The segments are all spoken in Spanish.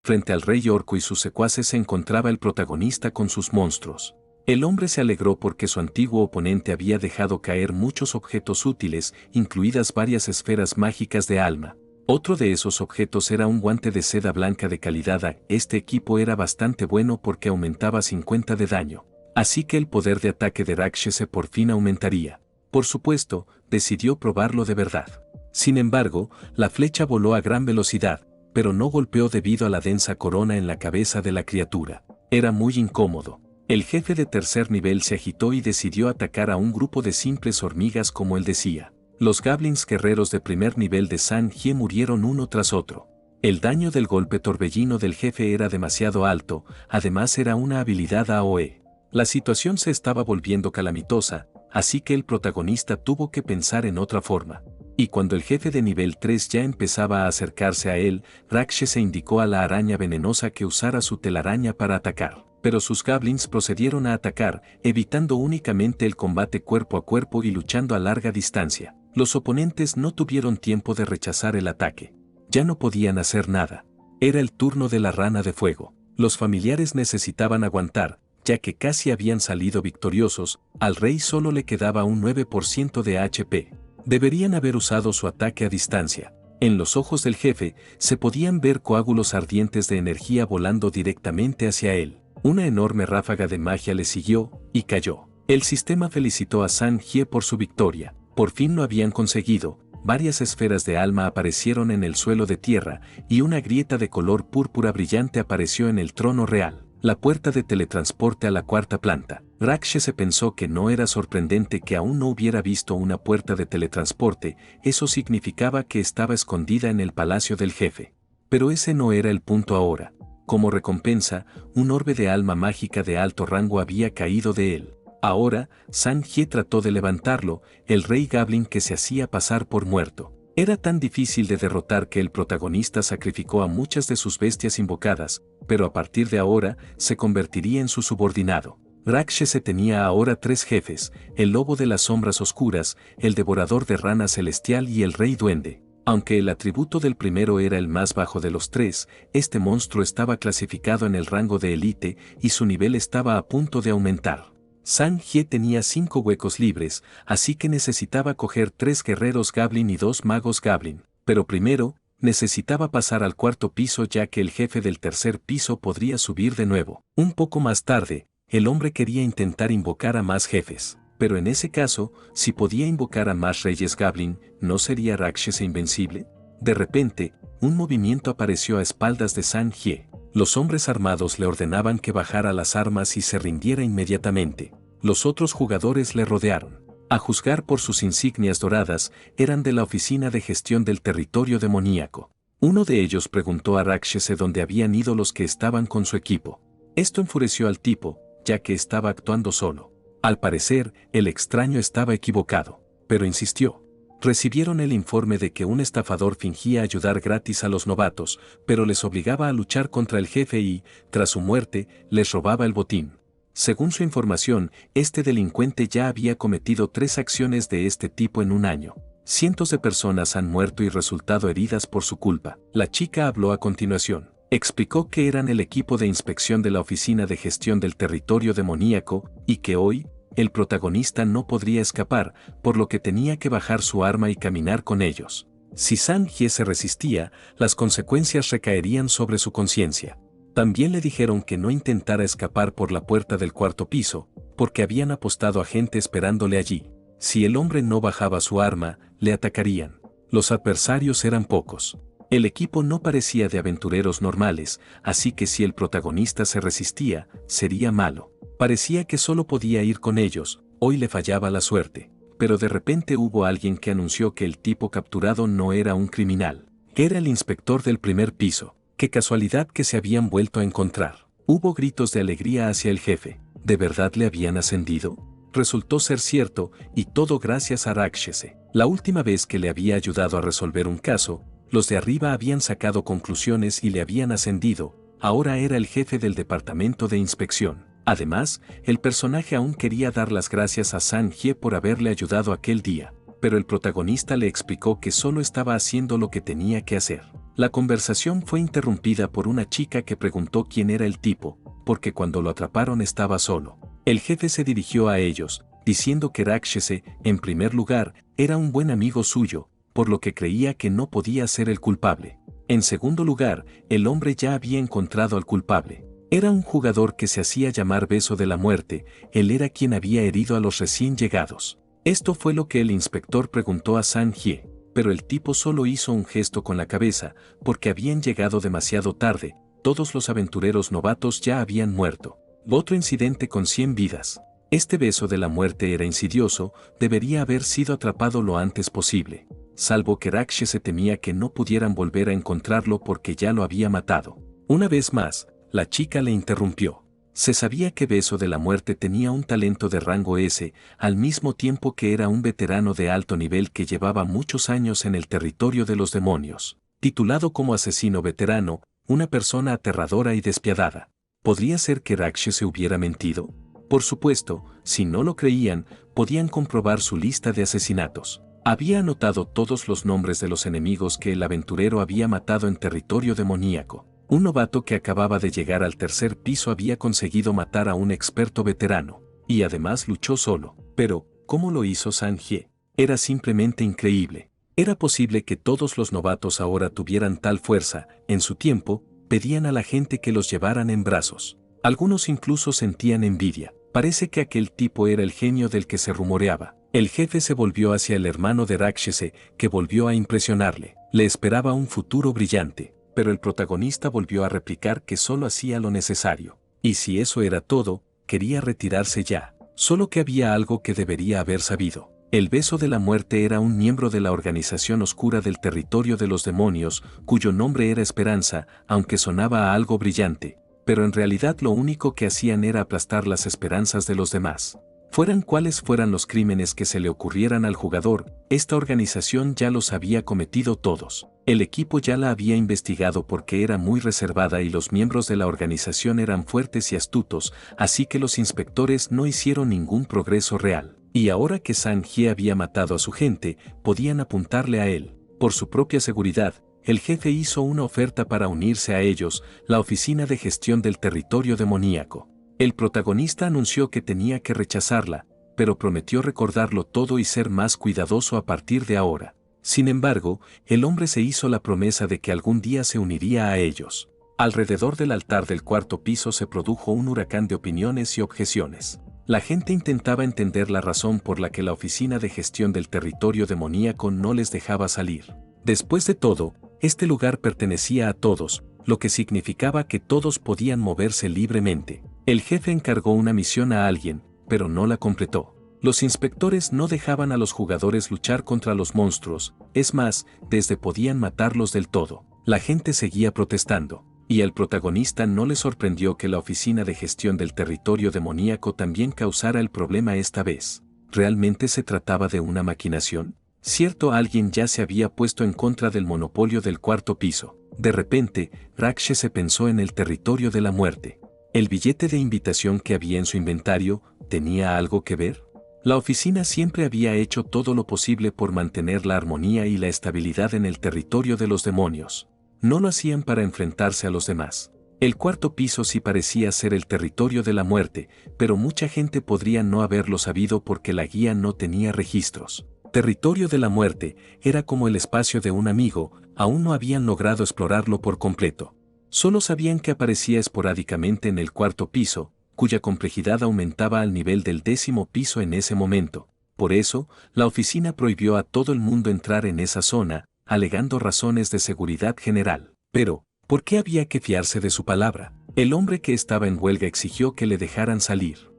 Frente al rey orco y sus secuaces se encontraba el protagonista con sus monstruos. El hombre se alegró porque su antiguo oponente había dejado caer muchos objetos útiles, incluidas varias esferas mágicas de alma. Otro de esos objetos era un guante de seda blanca de calidad A. Este equipo era bastante bueno porque aumentaba 50 de daño. Así que el poder de ataque de Rakshese por fin aumentaría. Por supuesto, decidió probarlo de verdad. Sin embargo, la flecha voló a gran velocidad, pero no golpeó debido a la densa corona en la cabeza de la criatura. Era muy incómodo. El jefe de tercer nivel se agitó y decidió atacar a un grupo de simples hormigas como él decía. Los goblins guerreros de primer nivel de San-Hie murieron uno tras otro. El daño del golpe torbellino del jefe era demasiado alto, además era una habilidad AOE. La situación se estaba volviendo calamitosa, así que el protagonista tuvo que pensar en otra forma. Y cuando el jefe de nivel 3 ya empezaba a acercarse a él, Rakshese indicó a la araña venenosa que usara su telaraña para atacar. Pero sus goblins procedieron a atacar, evitando únicamente el combate cuerpo a cuerpo y luchando a larga distancia. Los oponentes no tuvieron tiempo de rechazar el ataque. Ya no podían hacer nada. Era el turno de la rana de fuego. Los familiares necesitaban aguantar, ya que casi habían salido victoriosos, al rey solo le quedaba un 9% de HP. Deberían haber usado su ataque a distancia. En los ojos del jefe, se podían ver coágulos ardientes de energía volando directamente hacia él. Una enorme ráfaga de magia le siguió, y cayó. El sistema felicitó a San-Hie por su victoria. Por fin lo habían conseguido. Varias esferas de alma aparecieron en el suelo de tierra, y una grieta de color púrpura brillante apareció en el trono real. La puerta de teletransporte a la cuarta planta. Rakshese pensó que no era sorprendente que aún no hubiera visto una puerta de teletransporte, eso significaba que estaba escondida en el palacio del jefe. Pero ese no era el punto ahora. Como recompensa, un orbe de alma mágica de alto rango había caído de él. Ahora, San-Hie trató de levantarlo, el rey Goblin que se hacía pasar por muerto. Era tan difícil de derrotar que el protagonista sacrificó a muchas de sus bestias invocadas, pero a partir de ahora se convertiría en su subordinado. Rakshese tenía ahora 3 jefes, el lobo de las sombras oscuras, el devorador de rana celestial y el rey duende. Aunque el atributo del primero era el más bajo de los 3, este monstruo estaba clasificado en el rango de élite y su nivel estaba a punto de aumentar. San-Hie tenía 5 huecos libres, así que necesitaba coger 3 guerreros Goblin y 2 magos Goblin. Pero primero, necesitaba pasar al cuarto piso ya que el jefe del tercer piso podría subir de nuevo. Un poco más tarde, el hombre quería intentar invocar a más jefes. Pero en ese caso, si podía invocar a más reyes Goblin, ¿no sería Rakshese invencible? De repente, un movimiento apareció a espaldas de San-Hie. Los hombres armados le ordenaban que bajara las armas y se rindiera inmediatamente. Los otros jugadores le rodearon. A juzgar por sus insignias doradas, eran de la oficina de gestión del territorio demoníaco. Uno de ellos preguntó a Rakshese dónde habían ido los que estaban con su equipo. Esto enfureció al tipo, ya que estaba actuando solo. Al parecer, el extraño estaba equivocado, pero insistió. Recibieron el informe de que un estafador fingía ayudar gratis a los novatos, pero les obligaba a luchar contra el jefe y, tras su muerte, les robaba el botín. Según su información, este delincuente ya había cometido 3 acciones de este tipo en un año. Cientos de personas han muerto y resultado heridas por su culpa. La chica habló a continuación. Explicó que eran el equipo de inspección de la Oficina de Gestión del Territorio Demoníaco y que hoy, el protagonista no podría escapar, por lo que tenía que bajar su arma y caminar con ellos. Si San-Hie se resistía, las consecuencias recaerían sobre su conciencia. También le dijeron que no intentara escapar por la puerta del cuarto piso, porque habían apostado a gente esperándole allí. Si el hombre no bajaba su arma, le atacarían. Los adversarios eran pocos. El equipo no parecía de aventureros normales, así que si el protagonista se resistía, sería malo. Parecía que solo podía ir con ellos, hoy le fallaba la suerte. Pero de repente hubo alguien que anunció que el tipo capturado no era un criminal, que era el inspector del primer piso. Qué casualidad que se habían vuelto a encontrar. Hubo gritos de alegría hacia el jefe. ¿De verdad le habían ascendido? Resultó ser cierto, y todo gracias a Rakshese. La última vez que le había ayudado a resolver un caso, los de arriba habían sacado conclusiones y le habían ascendido. Ahora era el jefe del departamento de inspección. Además, el personaje aún quería dar las gracias a San-Hie por haberle ayudado aquel día. pero el protagonista le explicó que solo estaba haciendo lo que tenía que hacer. La conversación fue interrumpida por una chica que preguntó quién era el tipo, porque cuando lo atraparon estaba solo. El jefe se dirigió a ellos, diciendo que Rakshese, en primer lugar, era un buen amigo suyo, por lo que creía que no podía ser el culpable. En segundo lugar, el hombre ya había encontrado al culpable. Era un jugador que se hacía llamar Beso de la Muerte, él era quien había herido a los recién llegados. Esto fue lo que el inspector preguntó a San-hye, pero el tipo solo hizo un gesto con la cabeza, porque habían llegado demasiado tarde, todos los aventureros novatos ya habían muerto. Otro incidente con 100 vidas. Este beso de la muerte era insidioso, debería haber sido atrapado lo antes posible, salvo que Rakshese temía que no pudieran volver a encontrarlo porque ya lo había matado. Una vez más, la chica le interrumpió. Se sabía que Beso de la Muerte tenía un talento de rango S, al mismo tiempo que era un veterano de alto nivel que llevaba muchos años en el territorio de los demonios. Titulado como asesino veterano, una persona aterradora y despiadada. ¿Podría ser que Rakshese hubiera mentido? Por supuesto, si no lo creían, podían comprobar su lista de asesinatos. Había anotado todos los nombres de los enemigos que el aventurero había matado en territorio demoníaco. Un novato que acababa de llegar al tercer piso había conseguido matar a un experto veterano, y además luchó solo. Pero, ¿cómo lo hizo San-hye? Era simplemente increíble. Era posible que todos los novatos ahora tuvieran tal fuerza. En su tiempo, pedían a la gente que los llevaran en brazos. Algunos incluso sentían envidia. Parece que aquel tipo era el genio del que se rumoreaba. El jefe se volvió hacia el hermano de Rakshese, que volvió a impresionarle. Le esperaba un futuro brillante. Pero el protagonista volvió a replicar que solo hacía lo necesario. Y si eso era todo, quería retirarse ya. Solo que había algo que debería haber sabido. El Beso de la Muerte era un miembro de la organización oscura del territorio de los demonios, cuyo nombre era Esperanza, aunque sonaba a algo brillante, pero en realidad lo único que hacían era aplastar las esperanzas de los demás. Fueran cuales fueran los crímenes que se le ocurrieran al jugador, esta organización ya los había cometido todos. El equipo ya la había investigado porque era muy reservada y los miembros de la organización eran fuertes y astutos, así que los inspectores no hicieron ningún progreso real. Y ahora que San-hye había matado a su gente, podían apuntarle a él. Por su propia seguridad, el jefe hizo una oferta para unirse a ellos, la Oficina de Gestión del Territorio Demoníaco. El protagonista anunció que tenía que rechazarla, pero prometió recordarlo todo y ser más cuidadoso a partir de ahora. Sin embargo, el hombre se hizo la promesa de que algún día se uniría a ellos. Alrededor del altar del cuarto piso se produjo un huracán de opiniones y objeciones. La gente intentaba entender la razón por la que la Oficina de Gestión del Territorio Demoníaco no les dejaba salir. Después de todo, este lugar pertenecía a todos, lo que significaba que todos podían moverse libremente. El jefe encargó una misión a alguien, pero no la completó. Los inspectores no dejaban a los jugadores luchar contra los monstruos, es más, desde podían matarlos del todo. La gente seguía protestando, y al protagonista no le sorprendió que la Oficina de Gestión del Territorio Demoníaco también causara el problema esta vez. ¿Realmente se trataba de una maquinación? Cierto, alguien ya se había puesto en contra del monopolio del cuarto piso. De repente, Rakshese pensó en el territorio de la muerte. ¿El billete de invitación que había en su inventario tenía algo que ver? La oficina siempre había hecho todo lo posible por mantener la armonía y la estabilidad en el territorio de los demonios. No lo hacían para enfrentarse a los demás. El cuarto piso sí parecía ser el territorio de la muerte, pero mucha gente podría no haberlo sabido porque la guía no tenía registros. Territorio de la muerte era como el espacio de un amigo, aún no habían logrado explorarlo por completo. Solo sabían que aparecía esporádicamente en el cuarto piso, cuya complejidad aumentaba al nivel del 10º piso en ese momento. Por eso, la oficina prohibió a todo el mundo entrar en esa zona, alegando razones de seguridad general. Pero, ¿por qué había que fiarse de su palabra? El hombre que estaba en huelga exigió que le dejaran salir.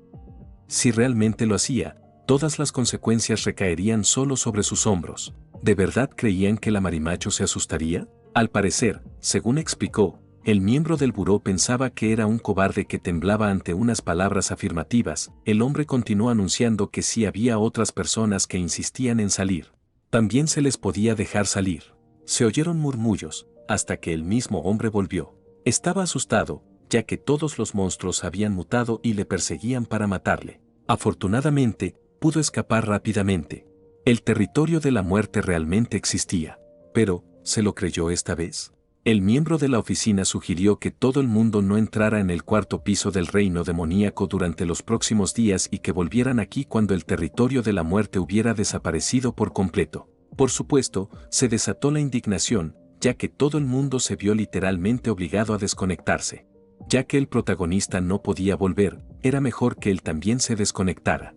Si realmente lo hacía, todas las consecuencias recaerían solo sobre sus hombros. ¿De verdad creían que la Marimacho se asustaría? Al parecer, según explicó, el miembro del buró pensaba que era un cobarde que temblaba ante unas palabras afirmativas. El hombre continuó anunciando que sí había otras personas que insistían en salir. También se les podía dejar salir. Se oyeron murmullos, hasta que el mismo hombre volvió. Estaba asustado, ya que todos los monstruos habían mutado y le perseguían para matarle. Afortunadamente, pudo escapar rápidamente. El territorio de la muerte realmente existía. Pero, ¿se lo creyó esta vez? El miembro de la oficina sugirió que todo el mundo no entrara en el cuarto piso del reino demoníaco durante los próximos días y que volvieran aquí cuando el territorio de la muerte hubiera desaparecido por completo. Por supuesto, se desató la indignación, ya que todo el mundo se vio literalmente obligado a desconectarse. Ya que el protagonista no podía volver, era mejor que él también se desconectara.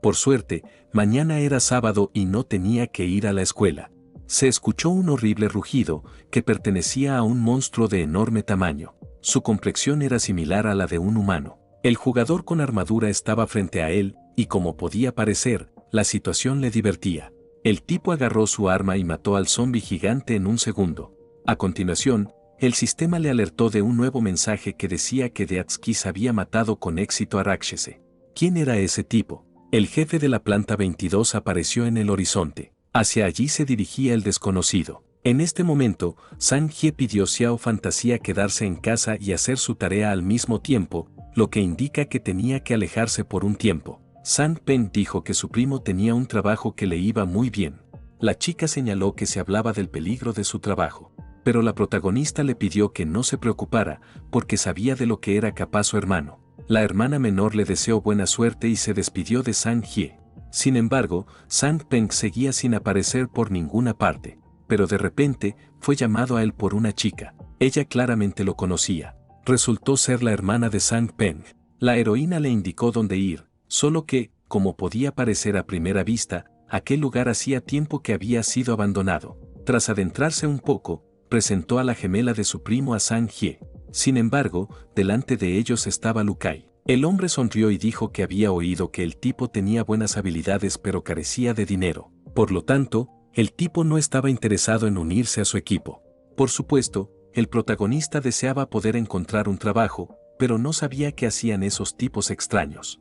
Por suerte, mañana era sábado y no tenía que ir a la escuela. Se escuchó un horrible rugido que pertenecía a un monstruo de enorme tamaño. Su complexión era similar a la de un humano. El jugador con armadura estaba frente a él, y como podía parecer, la situación le divertía. El tipo agarró su arma y mató al zombi gigante en un segundo. A continuación, el sistema le alertó de un nuevo mensaje que decía que Deathskis había matado con éxito a Rakshese. ¿Quién era ese tipo? El jefe de la planta 22 apareció en el horizonte. Hacia allí se dirigía el desconocido. En este momento, Sang-hye pidió a Xiao Fantasía quedarse en casa y hacer su tarea al mismo tiempo, lo que indica que tenía que alejarse por un tiempo. Sang Pen dijo que su primo tenía un trabajo que le iba muy bien. La chica señaló que se hablaba del peligro de su trabajo, pero la protagonista le pidió que no se preocupara, porque sabía de lo que era capaz su hermano. La hermana menor le deseó buena suerte y se despidió de Sang-hye. Sin embargo, Sang Peng seguía sin aparecer por ninguna parte, pero de repente fue llamado a él por una chica. Ella claramente lo conocía. Resultó ser la hermana de Sang Peng. La heroína le indicó dónde ir, solo que, como podía parecer a primera vista, aquel lugar hacía tiempo que había sido abandonado. Tras adentrarse un poco, presentó a la gemela de su primo a Sang-hye. Sin embargo, delante de ellos estaba Lukai. El hombre sonrió y dijo que había oído que el tipo tenía buenas habilidades pero carecía de dinero. Por lo tanto, el tipo no estaba interesado en unirse a su equipo. Por supuesto, el protagonista deseaba poder encontrar un trabajo, pero no sabía qué hacían esos tipos extraños.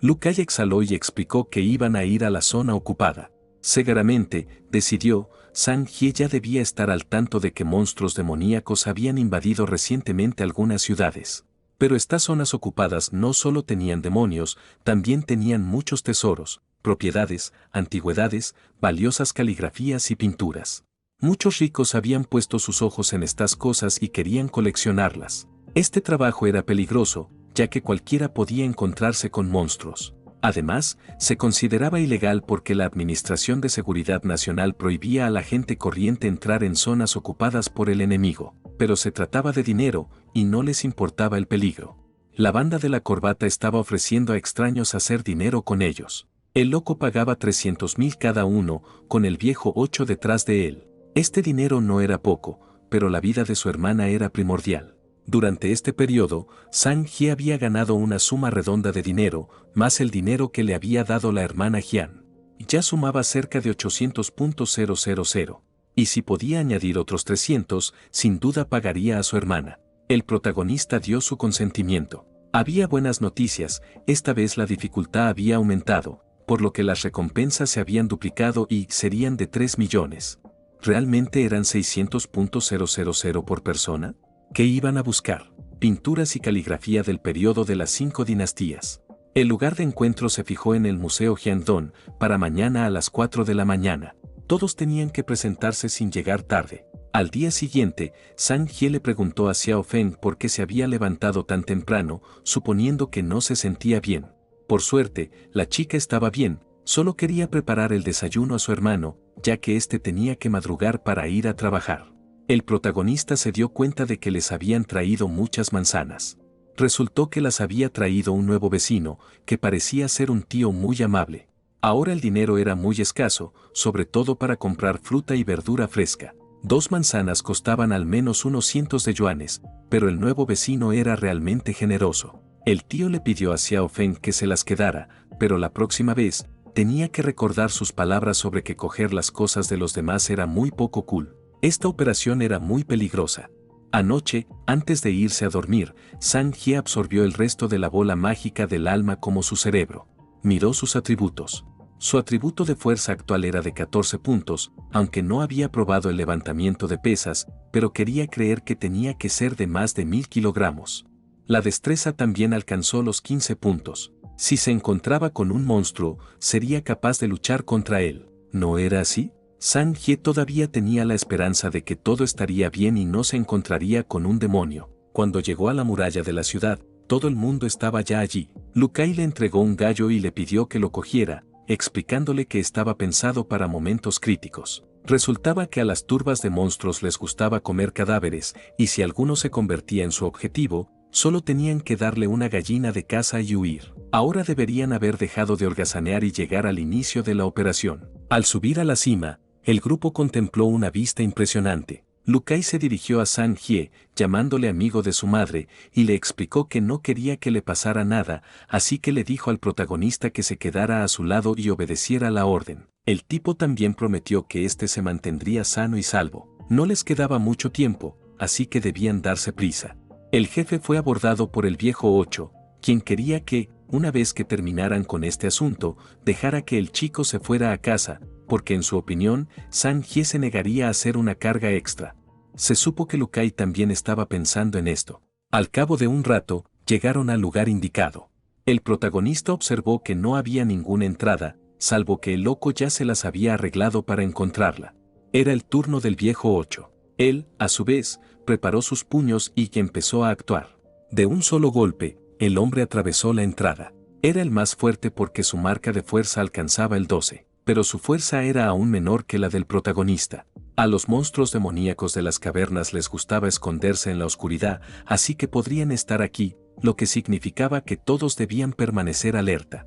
Lukai exhaló y explicó que iban a ir a la zona ocupada. Seguramente, decidió, Sang-hye ya debía estar al tanto de que monstruos demoníacos habían invadido recientemente algunas ciudades. Pero estas zonas ocupadas no solo tenían demonios, también tenían muchos tesoros, propiedades, antigüedades, valiosas caligrafías y pinturas. Muchos ricos habían puesto sus ojos en estas cosas y querían coleccionarlas. Este trabajo era peligroso, ya que cualquiera podía encontrarse con monstruos. Además, se consideraba ilegal porque la Administración de Seguridad Nacional prohibía a la gente corriente entrar en zonas ocupadas por el enemigo, pero se trataba de dinero y no les importaba el peligro. La banda de la corbata estaba ofreciendo a extraños hacer dinero con ellos. El loco pagaba 300,000 cada uno, con el viejo 8 detrás de él. Este dinero no era poco, pero la vida de su hermana era primordial. Durante este periodo, Sang-hye había ganado una suma redonda de dinero, más el dinero que le había dado la hermana Hyan. Ya sumaba cerca de 800.000. Y si podía añadir otros 300, sin duda pagaría a su hermana. El protagonista dio su consentimiento. Había buenas noticias, esta vez la dificultad había aumentado, por lo que las recompensas se habían duplicado y serían de 3 millones. ¿Realmente eran 600.000 por persona? ¿Qué iban a buscar? Pinturas y caligrafía del periodo de las 5 dinastías. El lugar de encuentro se fijó en el Museo Hyandong para mañana a las 4 de la mañana. Todos tenían que presentarse sin llegar tarde. Al día siguiente, Sang-hye le preguntó a Xiao Feng por qué se había levantado tan temprano, suponiendo que no se sentía bien. Por suerte, la chica estaba bien, solo quería preparar el desayuno a su hermano, ya que éste tenía que madrugar para ir a trabajar. El protagonista se dio cuenta de que les habían traído muchas manzanas. Resultó que las había traído un nuevo vecino, que parecía ser un tío muy amable. Ahora el dinero era muy escaso, sobre todo para comprar fruta y verdura fresca. 2 manzanas costaban al menos unos cientos de yuanes, pero el nuevo vecino era realmente generoso. El tío le pidió a Xiao Feng que se las quedara, pero la próxima vez, tenía que recordar sus palabras sobre que coger las cosas de los demás era muy poco cool. Esta operación era muy peligrosa. Anoche, antes de irse a dormir, Sang-hye absorbió el resto de la bola mágica del alma como su cerebro. Miró sus atributos. Su atributo de fuerza actual era de 14 puntos, aunque no había probado el levantamiento de pesas, pero quería creer que tenía que ser de más de 1000 kilogramos. La destreza también alcanzó los 15 puntos. Si se encontraba con un monstruo, sería capaz de luchar contra él. ¿No era así? Sang-hye todavía tenía la esperanza de que todo estaría bien y no se encontraría con un demonio. Cuando llegó a la muralla de la ciudad, todo el mundo estaba ya allí. Lu Kang le entregó un gallo y le pidió que lo cogiera, explicándole que estaba pensado para momentos críticos. Resultaba que a las turbas de monstruos les gustaba comer cadáveres, y si alguno se convertía en su objetivo, solo tenían que darle una gallina de caza y huir. Ahora deberían haber dejado de holgazanear y llegar al inicio de la operación. Al subir a la cima, el grupo contempló una vista impresionante. Lu Kang se dirigió a Sang-hye, llamándole amigo de su madre, y le explicó que no quería que le pasara nada, así que le dijo al protagonista que se quedara a su lado y obedeciera la orden. El tipo también prometió que éste se mantendría sano y salvo. No les quedaba mucho tiempo, así que debían darse prisa. El jefe fue abordado por el viejo 8, quien quería que, una vez que terminaran con este asunto, dejara que el chico se fuera a casa, porque en su opinión, Sang-hye se negaría a hacer una carga extra. Se supo que Lu Kang también estaba pensando en esto. Al cabo de un rato, llegaron al lugar indicado. El protagonista observó que no había ninguna entrada, salvo que el loco ya se las había arreglado para encontrarla. Era el turno del viejo 8. Él, a su vez, preparó sus puños y empezó a actuar. De un solo golpe, el hombre atravesó la entrada. Era el más fuerte porque su marca de fuerza alcanzaba el 12. Pero su fuerza era aún menor que la del protagonista. A los monstruos demoníacos de las cavernas les gustaba esconderse en la oscuridad, así que podrían estar aquí, lo que significaba que todos debían permanecer alerta.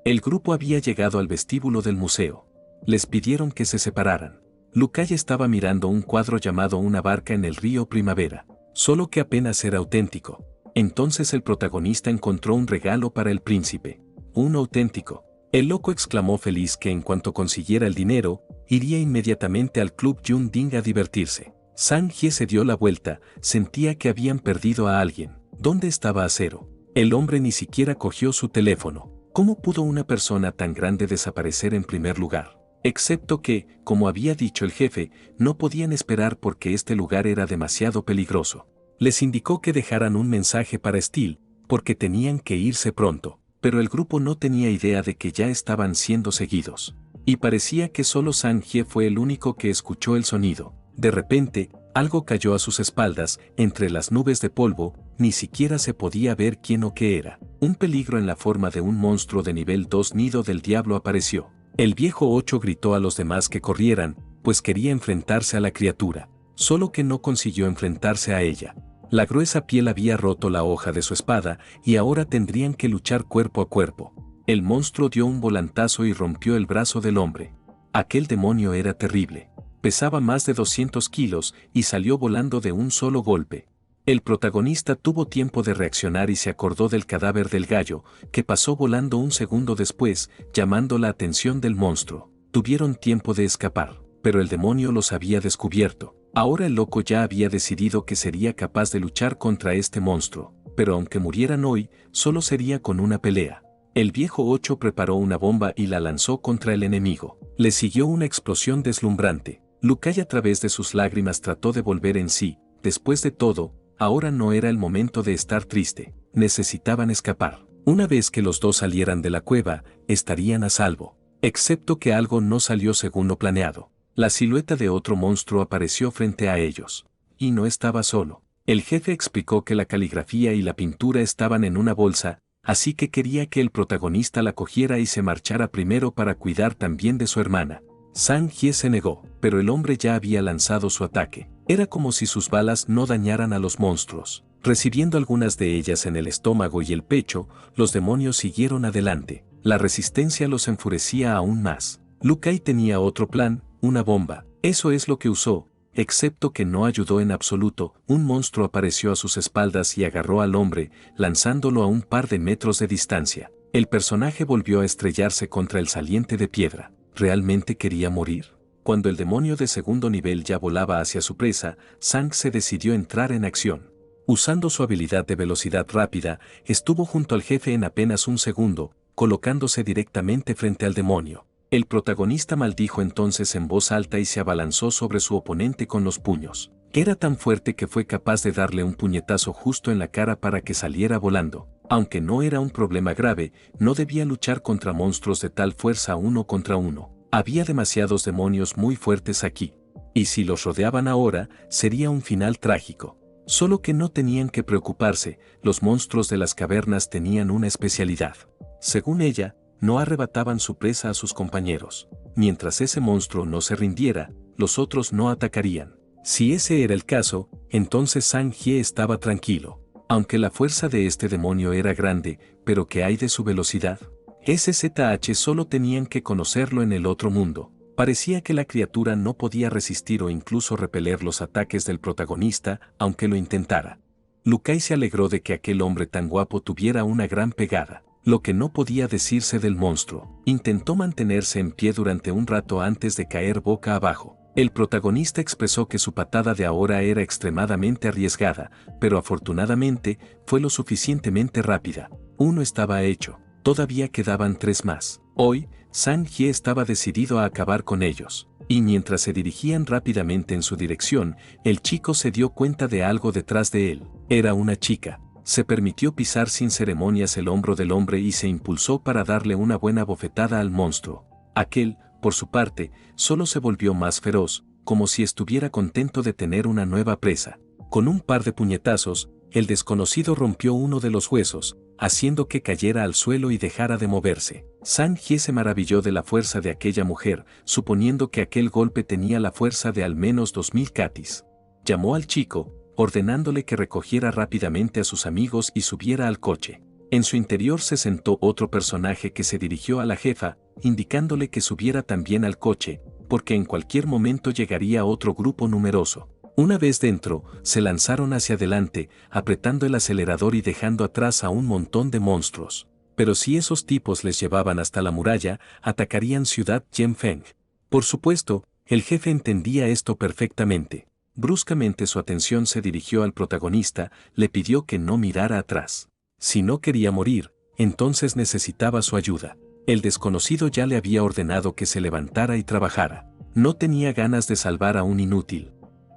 El grupo había llegado al vestíbulo del museo. Les pidieron que se separaran. Lu Kang estaba mirando un cuadro llamado Una barca en el río Primavera, solo que apenas era auténtico. Entonces el protagonista encontró un regalo para el príncipe. Un auténtico. El loco exclamó feliz que en cuanto consiguiera el dinero, iría inmediatamente al Club Yunding a divertirse. Sang-hye se dio la vuelta, sentía que habían perdido a alguien. ¿Dónde estaba Acero? El hombre ni siquiera cogió su teléfono. ¿Cómo pudo una persona tan grande desaparecer en primer lugar? Excepto que, como había dicho el jefe, no podían esperar porque este lugar era demasiado peligroso. Les indicó que dejaran un mensaje para Steel, porque tenían que irse pronto. Pero el grupo no tenía idea de que ya estaban siendo seguidos. Y parecía que solo Sang-hye fue el único que escuchó el sonido. De repente, algo cayó a sus espaldas, entre las nubes de polvo, ni siquiera se podía ver quién o qué era. Un peligro en la forma de un monstruo de nivel 2 nido del diablo apareció. El viejo 8 gritó a los demás que corrieran, pues quería enfrentarse a la criatura. Solo que no consiguió enfrentarse a ella. La gruesa piel había roto la hoja de su espada y ahora tendrían que luchar cuerpo a cuerpo. El monstruo dio un volantazo y rompió el brazo del hombre. Aquel demonio era terrible. Pesaba más de 200 kilos y salió volando de un solo golpe. El protagonista tuvo tiempo de reaccionar y se acordó del cadáver del gallo, que pasó volando un segundo después, llamando la atención del monstruo. Tuvieron tiempo de escapar, pero el demonio los había descubierto. Ahora el loco ya había decidido que sería capaz de luchar contra este monstruo, pero aunque murieran hoy, solo sería con una pelea. El viejo 8 preparó una bomba y la lanzó contra el enemigo. Le siguió una explosión deslumbrante. Lu Kang a través de sus lágrimas trató de volver en sí. Después de todo, ahora no era el momento de estar triste. Necesitaban escapar. Una vez que los dos salieran de la cueva, estarían a salvo. Excepto que algo no salió según lo planeado. La silueta de otro monstruo apareció frente a ellos. Y no estaba solo. El jefe explicó que la caligrafía y la pintura estaban en una bolsa, así que quería que el protagonista la cogiera y se marchara primero para cuidar también de su hermana. Sang-hye se negó, pero el hombre ya había lanzado su ataque. Era como si sus balas no dañaran a los monstruos. Recibiendo algunas de ellas en el estómago y el pecho, los demonios siguieron adelante. La resistencia los enfurecía aún más. Lu Kang tenía otro plan, una bomba. Eso es lo que usó, excepto que no ayudó en absoluto. Un monstruo apareció a sus espaldas y agarró al hombre, lanzándolo a un par de metros de distancia. El personaje volvió a estrellarse contra el saliente de piedra. ¿Realmente quería morir? Cuando el demonio de segundo nivel ya volaba hacia su presa, Sang se decidió entrar en acción. Usando su habilidad de velocidad rápida, estuvo junto al jefe en apenas un segundo, colocándose directamente frente al demonio. El protagonista maldijo entonces en voz alta y se abalanzó sobre su oponente con los puños. Era tan fuerte que fue capaz de darle un puñetazo justo en la cara para que saliera volando. Aunque no era un problema grave, no debía luchar contra monstruos de tal fuerza uno contra uno. Había demasiados demonios muy fuertes aquí. Y si los rodeaban ahora, sería un final trágico. Solo que no tenían que preocuparse, los monstruos de las cavernas tenían una especialidad. Según ella, no arrebataban su presa a sus compañeros. Mientras ese monstruo no se rindiera, los otros no atacarían. Si ese era el caso, entonces Sang-hye estaba tranquilo. Aunque la fuerza de este demonio era grande, pero ¿qué hay de su velocidad? SZH solo tenían que conocerlo en el otro mundo. Parecía que la criatura no podía resistir o incluso repeler los ataques del protagonista, aunque lo intentara. Lukai se alegró de que aquel hombre tan guapo tuviera una gran pegada, lo que no podía decirse del monstruo. Intentó mantenerse en pie durante un rato antes de caer boca abajo. El protagonista expresó que su patada de ahora era extremadamente arriesgada, pero afortunadamente fue lo suficientemente rápida. Uno estaba hecho. Todavía quedaban 3 más. Hoy, Sang-hye estaba decidido a acabar con ellos. Y mientras se dirigían rápidamente en su dirección, el chico se dio cuenta de algo detrás de él. Era una chica. Se permitió pisar sin ceremonias el hombro del hombre y se impulsó para darle una buena bofetada al monstruo. Aquel, por su parte, solo se volvió más feroz, como si estuviera contento de tener una nueva presa. Con un par de puñetazos, el desconocido rompió uno de los huesos, haciendo que cayera al suelo y dejara de moverse. Sang-hye se maravilló de la fuerza de aquella mujer, suponiendo que aquel golpe tenía la fuerza de al menos 2000 katis. Llamó al chico, ordenándole que recogiera rápidamente a sus amigos y subiera al coche. En su interior se sentó otro personaje que se dirigió a la jefa, indicándole que subiera también al coche, porque en cualquier momento llegaría otro grupo numeroso. Una vez dentro, se lanzaron hacia adelante, apretando el acelerador y dejando atrás a un montón de monstruos. Pero si esos tipos les llevaban hasta la muralla, atacarían Ciudad Yanfeng. Por supuesto, el jefe entendía esto perfectamente. Bruscamente su atención se dirigió al protagonista, le pidió que no mirara atrás. Si no quería morir, entonces necesitaba su ayuda. El desconocido ya le había ordenado que se levantara y trabajara. No tenía ganas de salvar a un inútil.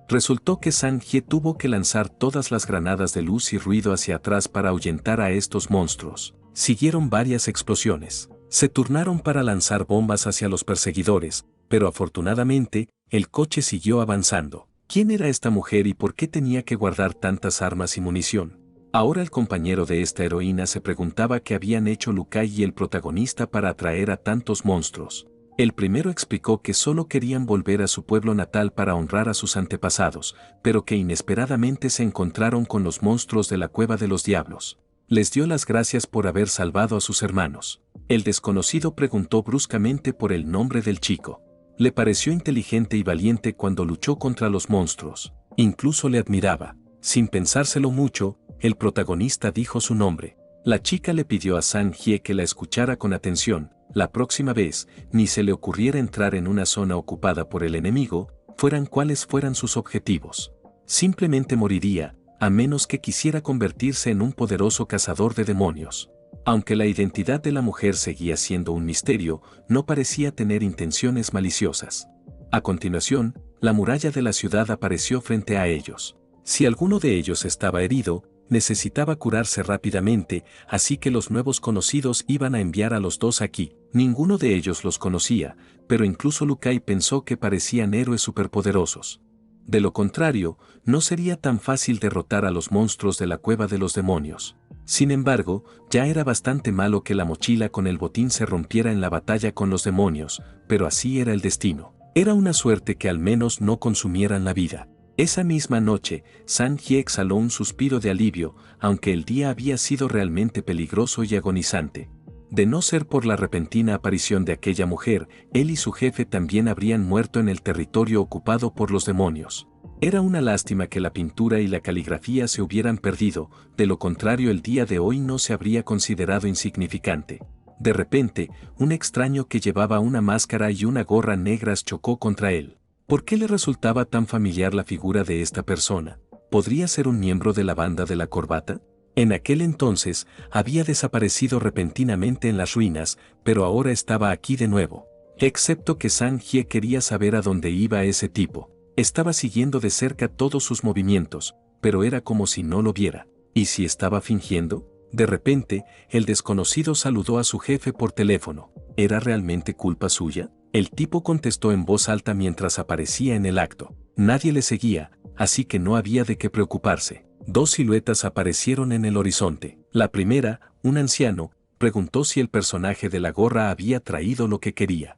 Resultó que Sang-hye tuvo que lanzar todas las granadas de luz y ruido hacia atrás para ahuyentar a estos monstruos. Siguieron varias explosiones. Se turnaron para lanzar bombas hacia los perseguidores, pero afortunadamente, el coche siguió avanzando. ¿Quién era esta mujer y por qué tenía que guardar tantas armas y munición? Ahora el compañero de esta heroína se preguntaba qué habían hecho Lukai y el protagonista para atraer a tantos monstruos. El primero explicó que solo querían volver a su pueblo natal para honrar a sus antepasados, pero que inesperadamente se encontraron con los monstruos de la Cueva de los Diablos. Les dio las gracias por haber salvado a sus hermanos. El desconocido preguntó bruscamente por el nombre del chico. Le pareció inteligente y valiente cuando luchó contra los monstruos. Incluso le admiraba. Sin pensárselo mucho, el protagonista dijo su nombre. La chica le pidió a Sang-hye que la escuchara con atención. La próxima vez, ni se le ocurriera entrar en una zona ocupada por el enemigo, fueran cuales fueran sus objetivos. Simplemente moriría, a menos que quisiera convertirse en un poderoso cazador de demonios. Aunque la identidad de la mujer seguía siendo un misterio, no parecía tener intenciones maliciosas. A continuación, la muralla de la ciudad apareció frente a ellos. Si alguno de ellos estaba herido, necesitaba curarse rápidamente, así que los nuevos conocidos iban a enviar a los dos aquí. Ninguno de ellos los conocía, pero incluso Lukai pensó que parecían héroes superpoderosos. De lo contrario, no sería tan fácil derrotar a los monstruos de la Cueva de los Demonios. Sin embargo, ya era bastante malo que la mochila con el botín se rompiera en la batalla con los demonios, pero así era el destino. Era una suerte que al menos no consumieran la vida. Esa misma noche, Sang-hye exhaló un suspiro de alivio, aunque el día había sido realmente peligroso y agonizante. De no ser por la repentina aparición de aquella mujer, él y su jefe también habrían muerto en el territorio ocupado por los demonios. Era una lástima que la pintura y la caligrafía se hubieran perdido, de lo contrario el día de hoy no se habría considerado insignificante. De repente, un extraño que llevaba una máscara y una gorra negras chocó contra él. ¿Por qué le resultaba tan familiar la figura de esta persona? ¿Podría ser un miembro de la banda de la corbata? En aquel entonces, había desaparecido repentinamente en las ruinas, pero ahora estaba aquí de nuevo. Excepto que Sang-hye quería saber a dónde iba ese tipo. Estaba siguiendo de cerca todos sus movimientos, pero era como si no lo viera. ¿Y si estaba fingiendo? De repente, el desconocido saludó a su jefe por teléfono. ¿Era realmente culpa suya? El tipo contestó en voz alta mientras aparecía en el acto. Nadie le seguía, así que no había de qué preocuparse. Dos siluetas aparecieron en el horizonte. La primera, un anciano, preguntó si el personaje de la gorra había traído lo que quería.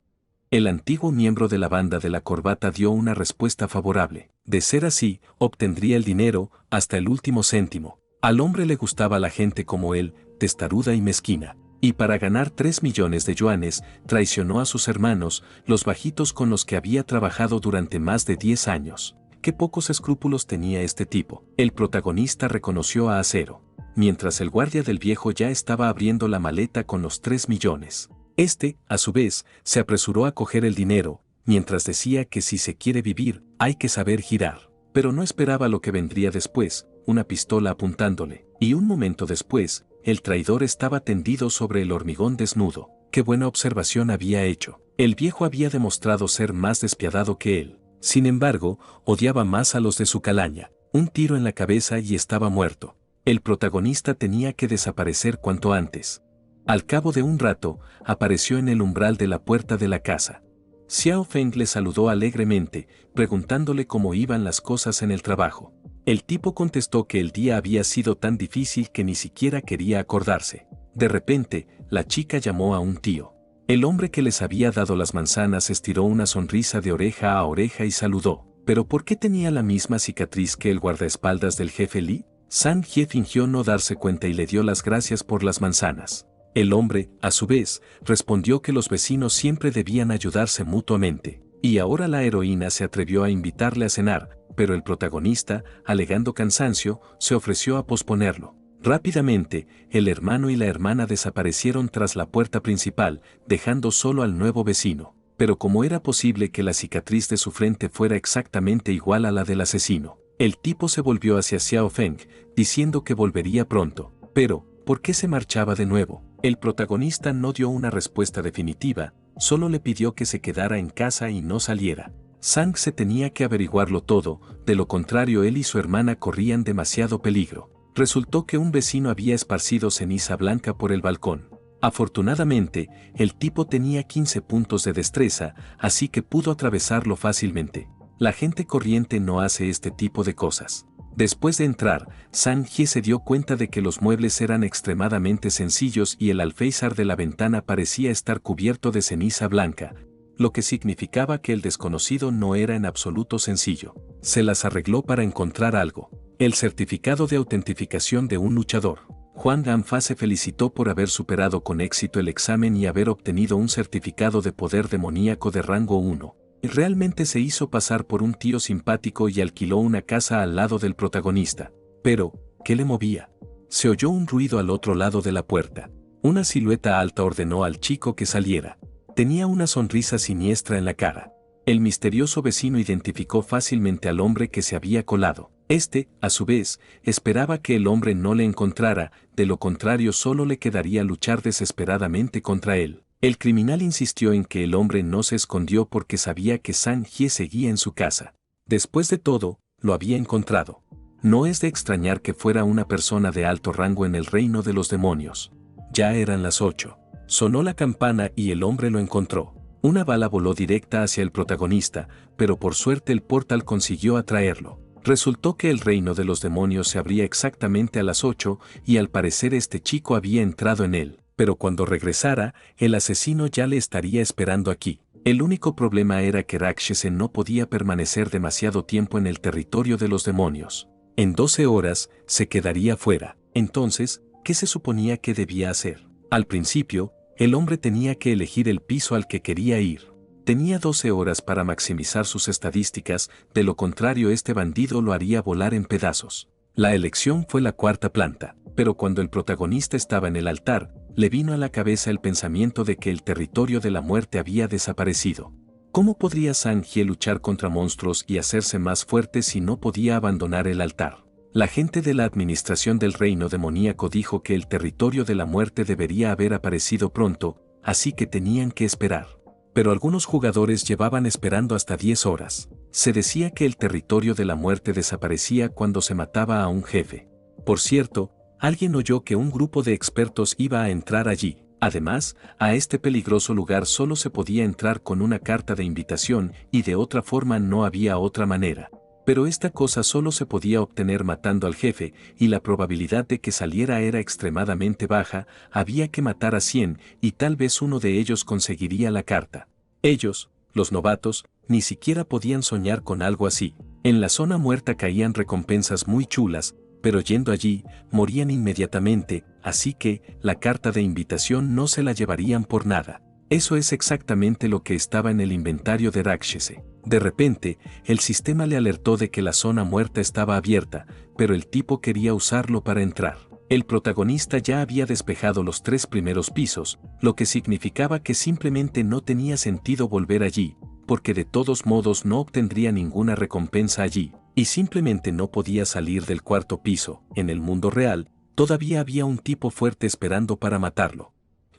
El antiguo miembro de la banda de la corbata dio una respuesta favorable. De ser así, obtendría el dinero, hasta el último céntimo. Al hombre le gustaba la gente como él, testaruda y mezquina. Y para ganar 3 millones de yuanes, traicionó a sus hermanos, los bajitos con los que había trabajado durante más de 10 años. Qué pocos escrúpulos tenía este tipo. El protagonista reconoció a Acero, mientras el guardia del viejo ya estaba abriendo la maleta con los 3 millones. Este, a su vez, se apresuró a coger el dinero, mientras decía que si se quiere vivir, hay que saber girar. Pero no esperaba lo que vendría después, una pistola apuntándole, y un momento después, el traidor estaba tendido sobre el hormigón desnudo. Qué buena observación había hecho. El viejo había demostrado ser más despiadado que él. Sin embargo, odiaba más a los de su calaña. Un tiro en la cabeza y estaba muerto. El protagonista tenía que desaparecer cuanto antes. Al cabo de un rato, apareció en el umbral de la puerta de la casa. Xiao Feng le saludó alegremente, preguntándole cómo iban las cosas en el trabajo. El tipo contestó que el día había sido tan difícil que ni siquiera quería acordarse. De repente, la chica llamó a un tío. El hombre que les había dado las manzanas estiró una sonrisa de oreja a oreja y saludó. ¿Pero por qué tenía la misma cicatriz que el guardaespaldas del jefe Li? San Jie fingió no darse cuenta y le dio las gracias por las manzanas. El hombre, a su vez, respondió que los vecinos siempre debían ayudarse mutuamente. Y ahora la heroína se atrevió a invitarle a cenar, pero el protagonista, alegando cansancio, se ofreció a posponerlo. Rápidamente, el hermano y la hermana desaparecieron tras la puerta principal, dejando solo al nuevo vecino. Pero ¿cómo era posible que la cicatriz de su frente fuera exactamente igual a la del asesino? El tipo se volvió hacia Xiao Feng, diciendo que volvería pronto. Pero, ¿por qué se marchaba de nuevo? El protagonista no dio una respuesta definitiva, solo le pidió que se quedara en casa y no saliera. Sang se tenía que averiguarlo todo, de lo contrario él y su hermana corrían demasiado peligro. Resultó que un vecino había esparcido ceniza blanca por el balcón. Afortunadamente, el tipo tenía 15 puntos de destreza, así que pudo atravesarlo fácilmente. La gente corriente no hace este tipo de cosas. Después de entrar, San Jie se dio cuenta de que los muebles eran extremadamente sencillos y el alféizar de la ventana parecía estar cubierto de ceniza blanca, lo que significaba que el desconocido no era en absoluto sencillo. Se las arregló para encontrar algo. El certificado de autentificación de un luchador. Juan Ganfa se felicitó por haber superado con éxito el examen y haber obtenido un certificado de poder demoníaco de rango 1. Realmente se hizo pasar por un tío simpático y alquiló una casa al lado del protagonista. Pero, ¿qué le movía? Se oyó un ruido al otro lado de la puerta. Una silueta alta ordenó al chico que saliera. Tenía una sonrisa siniestra en la cara. El misterioso vecino identificó fácilmente al hombre que se había colado. Este, a su vez, esperaba que el hombre no le encontrara, de lo contrario solo le quedaría luchar desesperadamente contra él. El criminal insistió en que el hombre no se escondió porque sabía que San Jie seguía en su casa. Después de todo, lo había encontrado. No es de extrañar que fuera una persona de alto rango en el reino de los demonios. Ya eran las 8. Sonó la campana y el hombre lo encontró. Una bala voló directa hacia el protagonista, pero por suerte el portal consiguió atraerlo. Resultó que el reino de los demonios se abría exactamente a las 8 y al parecer este chico había entrado en él. Pero cuando regresara, el asesino ya le estaría esperando aquí. El único problema era que Rakshesen no podía permanecer demasiado tiempo en el territorio de los demonios. En 12 horas, se quedaría fuera. Entonces, ¿qué se suponía que debía hacer? Al principio, el hombre tenía que elegir el piso al que quería ir. Tenía 12 horas para maximizar sus estadísticas, de lo contrario este bandido lo haría volar en pedazos. La elección fue la 4ª planta, pero cuando el protagonista estaba en el altar, le vino a la cabeza el pensamiento de que el territorio de la muerte había desaparecido. ¿Cómo podría San Jie luchar contra monstruos y hacerse más fuerte si no podía abandonar el altar? La gente de la administración del reino demoníaco dijo que el territorio de la muerte debería haber aparecido pronto, así que tenían que esperar. Pero algunos jugadores llevaban esperando hasta 10 horas. Se decía que el territorio de la muerte desaparecía cuando se mataba a un jefe. Por cierto, alguien oyó que un grupo de expertos iba a entrar allí. Además, a este peligroso lugar solo se podía entrar con una carta de invitación y de otra forma no había otra manera. Pero esta cosa solo se podía obtener matando al jefe, y la probabilidad de que saliera era extremadamente baja, había que matar a 100 y tal vez uno de ellos conseguiría la carta. Ellos, los novatos, ni siquiera podían soñar con algo así. En la zona muerta caían recompensas muy chulas, pero yendo allí, morían inmediatamente, así que la carta de invitación no se la llevarían por nada. Eso es exactamente lo que estaba en el inventario de Rakshese. De repente, el sistema le alertó de que la zona muerta estaba abierta, pero el tipo quería usarlo para entrar. El protagonista ya había despejado los 3 primeros pisos, lo que significaba que simplemente no tenía sentido volver allí, porque de todos modos no obtendría ninguna recompensa allí, y simplemente no podía salir del 4.º piso. En el mundo real, todavía había un tipo fuerte esperando para matarlo.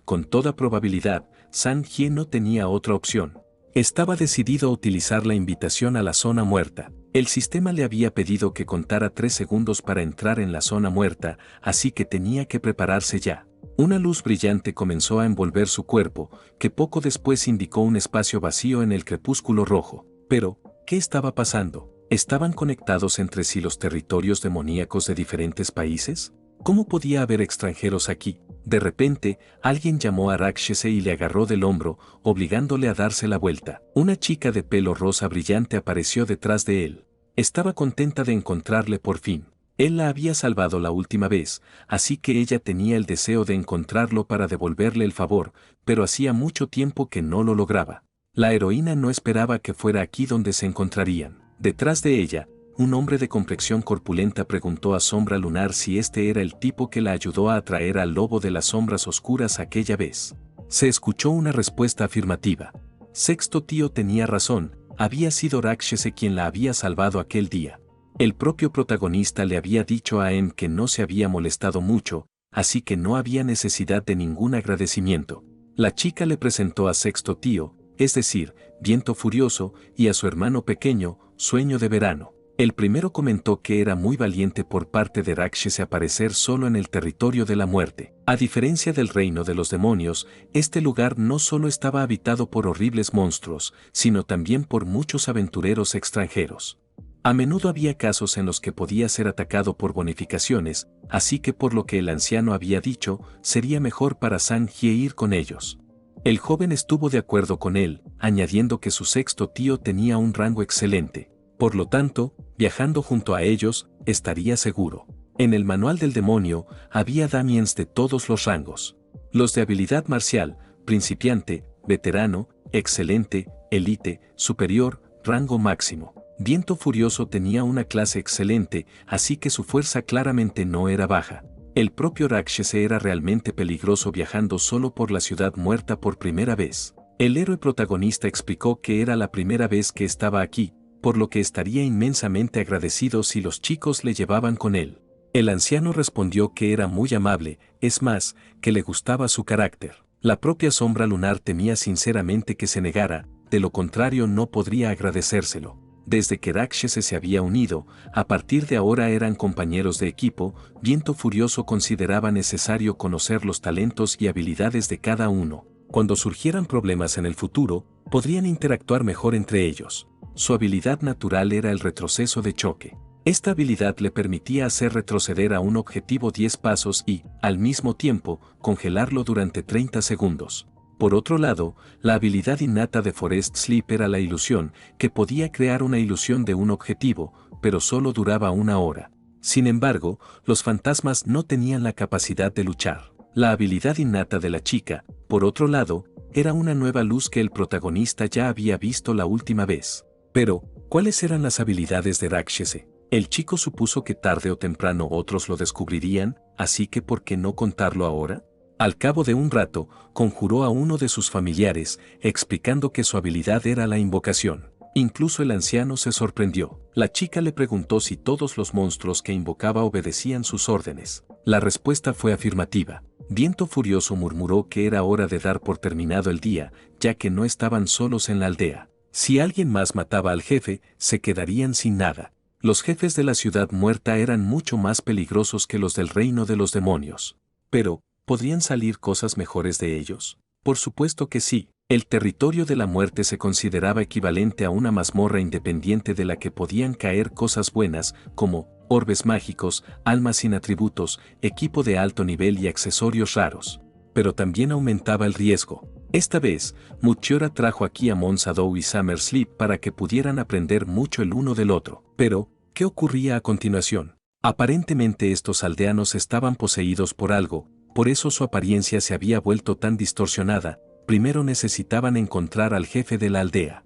Con toda probabilidad, San-Hye no tenía otra opción. Estaba decidido a utilizar la invitación a la zona muerta. El sistema le había pedido que contara 3 segundos para entrar en la zona muerta, así que tenía que prepararse ya. Una luz brillante comenzó a envolver su cuerpo, que poco después indicó un espacio vacío en el crepúsculo rojo. Pero, ¿qué estaba pasando? ¿Estaban conectados entre sí los territorios demoníacos de diferentes países? ¿Cómo podía haber extranjeros aquí? De repente, alguien llamó a Rakshese y le agarró del hombro, obligándole a darse la vuelta. Una chica de pelo rosa brillante apareció detrás de él. Estaba contenta de encontrarle por fin. Él la había salvado la última vez, así que ella tenía el deseo de encontrarlo para devolverle el favor, pero hacía mucho tiempo que no lo lograba. La heroína no esperaba que fuera aquí donde se encontrarían. Detrás de ella, un hombre de complexión corpulenta preguntó a Sombra Lunar si este era el tipo que la ayudó a atraer al lobo de las sombras oscuras aquella vez. Se escuchó una respuesta afirmativa. Sexto Tío tenía razón, había sido Rakshese quien la había salvado aquel día. El propio protagonista le había dicho a Em que no se había molestado mucho, así que no había necesidad de ningún agradecimiento. La chica le presentó a Sexto Tío, es decir, Viento Furioso, y a su hermano pequeño, Sueño de Verano. El primero comentó que era muy valiente por parte de Rakshese aparecer solo en el territorio de la muerte. A diferencia del reino de los demonios, este lugar no solo estaba habitado por horribles monstruos, sino también por muchos aventureros extranjeros. A menudo había casos en los que podía ser atacado por bonificaciones, así que por lo que el anciano había dicho, sería mejor para San-Hye ir con ellos. El joven estuvo de acuerdo con él, añadiendo que su sexto tío tenía un rango excelente. Por lo tanto, viajando junto a ellos, estaría seguro. En el manual del demonio, había damiens de todos los rangos. Los de habilidad marcial, principiante, veterano, excelente, elite, superior, rango máximo. Viento Furioso tenía una clase excelente, así que su fuerza claramente no era baja. El propio Rakshese era realmente peligroso viajando solo por la ciudad muerta por primera vez. El héroe protagonista explicó que era la primera vez que estaba aquí, por lo que estaría inmensamente agradecido si los chicos le llevaban con él. El anciano respondió que era muy amable, es más, que le gustaba su carácter. La propia Sombra Lunar temía sinceramente que se negara, de lo contrario no podría agradecérselo. Desde que Rakshese se había unido, a partir de ahora eran compañeros de equipo, Viento Furioso consideraba necesario conocer los talentos y habilidades de cada uno. Cuando surgieran problemas en el futuro, podrían interactuar mejor entre ellos. Su habilidad natural era el retroceso de choque. Esta habilidad le permitía hacer retroceder a un objetivo 10 pasos y, al mismo tiempo, congelarlo durante 30 segundos. Por otro lado, la habilidad innata de Forest Sleep era la ilusión, que podía crear una ilusión de un objetivo, pero solo duraba 1 hora. Sin embargo, los fantasmas no tenían la capacidad de luchar. La habilidad innata de la chica, por otro lado, era una nueva luz que el protagonista ya había visto la última vez. Pero, ¿cuáles eran las habilidades de Rakshese? El chico supuso que tarde o temprano otros lo descubrirían, así que ¿por qué no contarlo ahora? Al cabo de un rato, conjuró a uno de sus familiares, explicando que su habilidad era la invocación. Incluso el anciano se sorprendió. La chica le preguntó si todos los monstruos que invocaba obedecían sus órdenes. La respuesta fue afirmativa. Viento Furioso murmuró que era hora de dar por terminado el día, ya que no estaban solos en la aldea. Si alguien más mataba al jefe, se quedarían sin nada. Los jefes de la ciudad muerta eran mucho más peligrosos que los del reino de los demonios. Pero, ¿Podrían salir cosas mejores de ellos? Por supuesto que sí. El territorio de la muerte se consideraba equivalente a una mazmorra independiente de la que podían caer cosas buenas, como orbes mágicos, almas sin atributos, equipo de alto nivel y accesorios raros. Pero también aumentaba el riesgo. Esta vez, Mutyora trajo aquí a Mons Adou y Summer Sleep para que pudieran aprender mucho el uno del otro. Pero, ¿qué ocurría a continuación? Aparentemente estos aldeanos estaban poseídos por algo, por eso su apariencia se había vuelto tan distorsionada. Primero necesitaban encontrar al jefe de la aldea.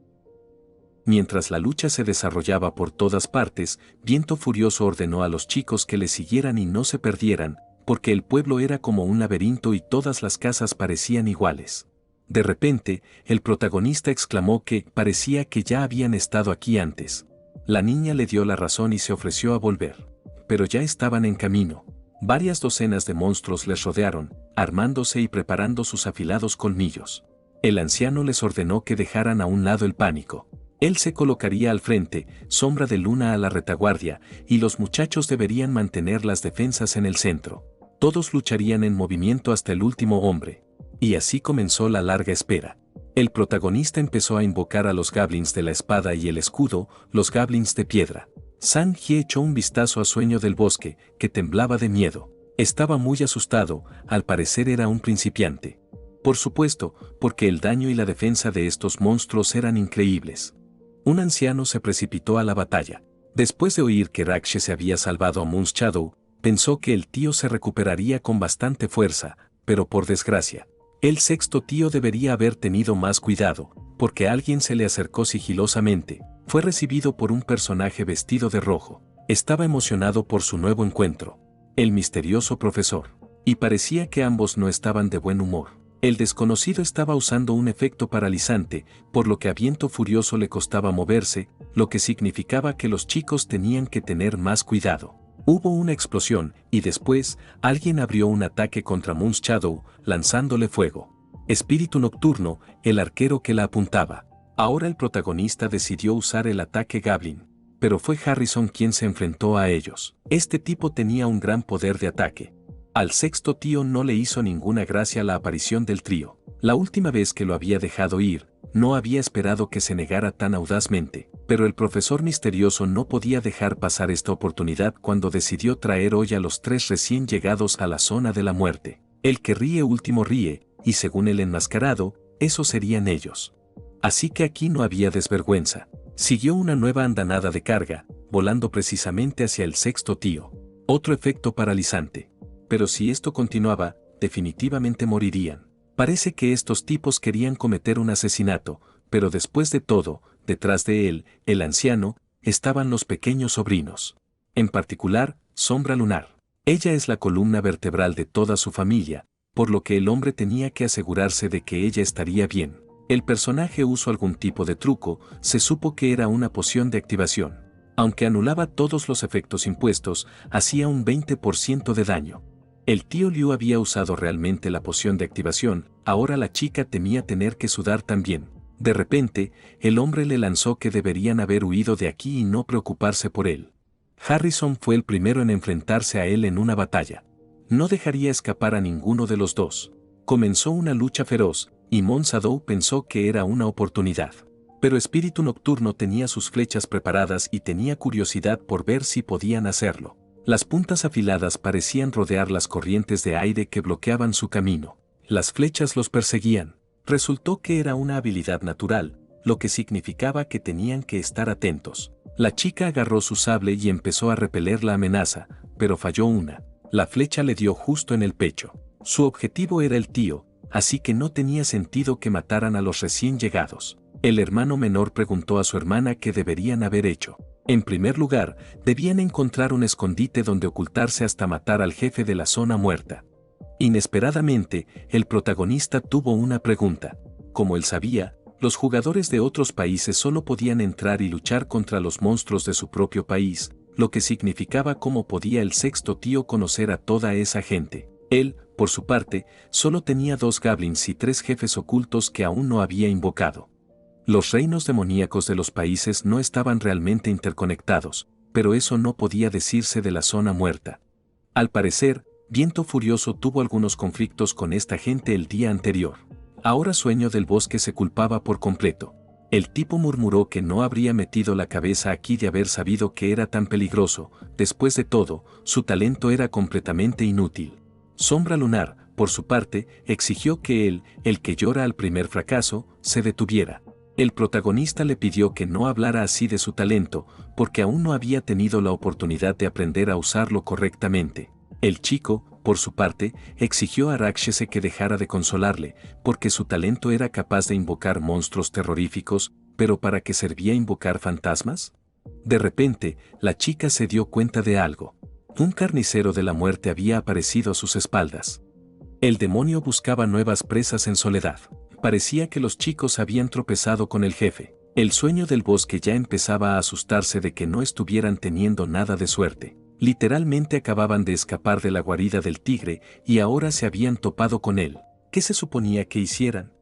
Mientras la lucha se desarrollaba por todas partes, Viento Furioso ordenó a los chicos que le siguieran y no se perdieran, porque el pueblo era como un laberinto y todas las casas parecían iguales. De repente, el protagonista exclamó que parecía que ya habían estado aquí antes. La niña le dio la razón y se ofreció a volver. Pero ya estaban en camino. Varias docenas de monstruos les rodearon, armándose y preparando sus afilados colmillos. El anciano les ordenó que dejaran a un lado el pánico. Él se colocaría al frente, Sombra de Luna a la retaguardia, y los muchachos deberían mantener las defensas en el centro. Todos lucharían en movimiento hasta el último hombre. Y así comenzó la larga espera. El protagonista empezó a invocar a los goblins de la espada y el escudo, los goblins de piedra. Sang-Hye echó un vistazo a Sueño del Bosque, que temblaba de miedo. Estaba muy asustado, al parecer era un principiante. Por supuesto, porque el daño y la defensa de estos monstruos eran increíbles. Un anciano se precipitó a la batalla. Después de oír que Rakshe se había salvado a Mons Shadow, pensó que el tío se recuperaría con bastante fuerza, pero por desgracia, el sexto tío debería haber tenido más cuidado, porque alguien se le acercó sigilosamente. Fue recibido por un personaje vestido de rojo. Estaba emocionado por su nuevo encuentro. El misterioso profesor. Y parecía que ambos no estaban de buen humor. El desconocido estaba usando un efecto paralizante, por lo que a Viento Furioso le costaba moverse, lo que significaba que los chicos tenían que tener más cuidado. Hubo una explosión, y después, alguien abrió un ataque contra Mons Shadow, lanzándole fuego. Espíritu Nocturno, el arquero que la apuntaba. Ahora el protagonista decidió usar el ataque Goblin, pero fue Harrison quien se enfrentó a ellos. Este tipo tenía un gran poder de ataque. Al sexto tío no le hizo ninguna gracia la aparición del trío. La última vez que lo había dejado ir, no había esperado que se negara tan audazmente, pero el profesor misterioso no podía dejar pasar esta oportunidad cuando decidió traer hoy a los tres recién llegados a la zona de la muerte. El que ríe último ríe, y según el enmascarado, esos serían ellos. Así que aquí no había desvergüenza. Siguió una nueva andanada de carga, volando precisamente hacia el sexto tío. Otro efecto paralizante. Pero si esto continuaba, definitivamente morirían. Parece que estos tipos querían cometer un asesinato, pero después de todo, detrás de él, el anciano, estaban los pequeños sobrinos. En particular, Sombra Lunar. Ella es la columna vertebral de toda su familia, por lo que el hombre tenía que asegurarse de que ella estaría bien. El personaje usó algún tipo de truco, se supo que era una poción de activación. Aunque anulaba todos los efectos impuestos, hacía un 20% de daño. El tío Liu había usado realmente la poción de activación, ahora la chica temía tener que sudar también. De repente, el hombre le lanzó que deberían haber huido de aquí y no preocuparse por él. Harrison fue el primero en enfrentarse a él en una batalla. No dejaría escapar a ninguno de los dos. Comenzó una lucha feroz, y Mons Shadow pensó que era una oportunidad. Pero Espíritu Nocturno tenía sus flechas preparadas y tenía curiosidad por ver si podían hacerlo. Las puntas afiladas parecían rodear las corrientes de aire que bloqueaban su camino. Las flechas los perseguían. Resultó que era una habilidad natural, lo que significaba que tenían que estar atentos. La chica agarró su sable y empezó a repeler la amenaza, pero falló una. La flecha le dio justo en el pecho. Su objetivo era el tío, así que no tenía sentido que mataran a los recién llegados. El hermano menor preguntó a su hermana qué deberían haber hecho. En primer lugar, debían encontrar un escondite donde ocultarse hasta matar al jefe de la zona muerta. Inesperadamente, el protagonista tuvo una pregunta. Como él sabía, los jugadores de otros países solo podían entrar y luchar contra los monstruos de su propio país, lo que significaba cómo podía el sexto tío conocer a toda esa gente. Él, por su parte, solo tenía 2 goblins y 3 jefes ocultos que aún no había invocado. Los reinos demoníacos de los países no estaban realmente interconectados, pero eso no podía decirse de la zona muerta. Al parecer, Viento Furioso tuvo algunos conflictos con esta gente el día anterior. Ahora Sueño del Bosque se culpaba por completo. El tipo murmuró que no habría metido la cabeza aquí de haber sabido que era tan peligroso. Después de todo, su talento era completamente inútil. Sombra Lunar, por su parte, exigió que él, el que llora al primer fracaso, se detuviera. El protagonista le pidió que no hablara así de su talento, porque aún no había tenido la oportunidad de aprender a usarlo correctamente. El chico, por su parte, exigió a Rakshese que dejara de consolarle, porque su talento era capaz de invocar monstruos terroríficos, pero ¿para qué servía invocar fantasmas? De repente, la chica se dio cuenta de algo. Un carnicero de la muerte había aparecido a sus espaldas. El demonio buscaba nuevas presas en soledad. Parecía que los chicos habían tropezado con el jefe. El Sueño del Bosque ya empezaba a asustarse de que no estuvieran teniendo nada de suerte. Literalmente acababan de escapar de la guarida del tigre y ahora se habían topado con él. ¿Qué se suponía que hicieran?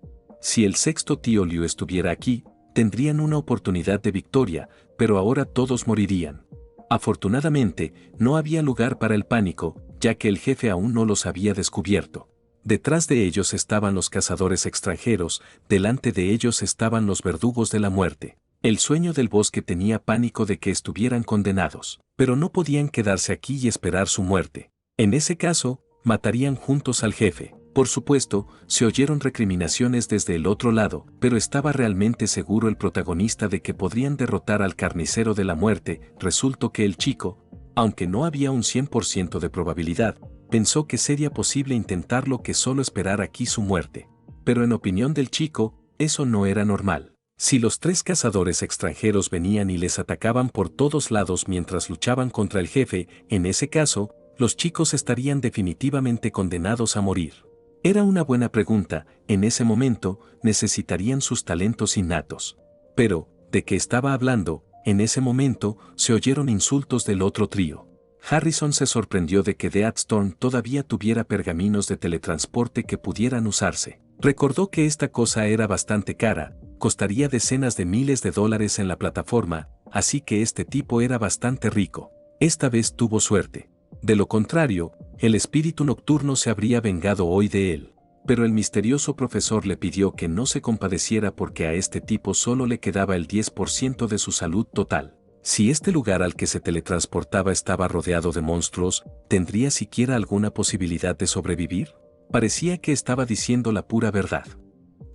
Si el sexto tío Liu estuviera aquí, tendrían una oportunidad de victoria, pero ahora todos morirían. Afortunadamente, no había lugar para el pánico, ya que el jefe aún no los había descubierto. Detrás de ellos estaban los cazadores extranjeros, delante de ellos estaban los verdugos de la muerte. El Sueño del Bosque tenía pánico de que estuvieran condenados, pero no podían quedarse aquí y esperar su muerte. En ese caso, matarían juntos al jefe. Por supuesto, se oyeron recriminaciones desde el otro lado, pero estaba realmente seguro el protagonista de que podrían derrotar al carnicero de la muerte. Resultó que el chico, aunque no había un 100% de probabilidad, pensó que sería posible intentarlo, que solo esperar aquí su muerte. Pero en opinión del chico, eso no era normal. Si los tres cazadores extranjeros venían y les atacaban por todos lados mientras luchaban contra el jefe, en ese caso, los chicos estarían definitivamente condenados a morir. Era una buena pregunta. En ese momento, necesitarían sus talentos innatos. Pero, ¿de qué estaba hablando? En ese momento, se oyeron insultos del otro trío. Harrison se sorprendió de que Deathstone todavía tuviera pergaminos de teletransporte que pudieran usarse. Recordó que esta cosa era bastante cara, costaría decenas de miles de dólares en la plataforma, así que este tipo era bastante rico. Esta vez tuvo suerte. De lo contrario, el espíritu nocturno se habría vengado hoy de él. Pero el misterioso profesor le pidió que no se compadeciera porque a este tipo solo le quedaba el 10% de su salud total. Si este lugar al que se teletransportaba estaba rodeado de monstruos, ¿tendría siquiera alguna posibilidad de sobrevivir? Parecía que estaba diciendo la pura verdad.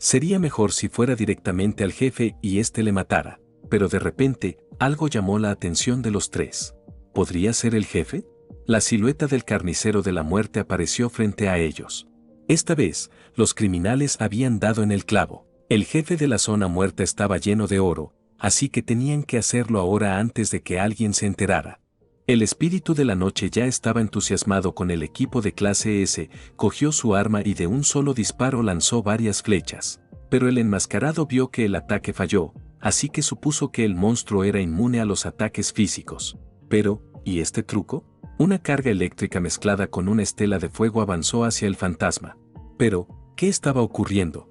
Sería mejor si fuera directamente al jefe y éste le matara, pero de repente, algo llamó la atención de los tres. ¿Podría ser el jefe? La silueta del carnicero de la muerte apareció frente a ellos. Esta vez, los criminales habían dado en el clavo. El jefe de la zona muerta estaba lleno de oro, así que tenían que hacerlo ahora antes de que alguien se enterara. El espíritu de la noche ya estaba entusiasmado con el equipo de clase S, cogió su arma y de un solo disparo lanzó varias flechas. Pero el enmascarado vio que el ataque falló, así que supuso que el monstruo era inmune a los ataques físicos. Pero, ¿y este truco? Una carga eléctrica mezclada con una estela de fuego avanzó hacia el fantasma. Pero, ¿qué estaba ocurriendo?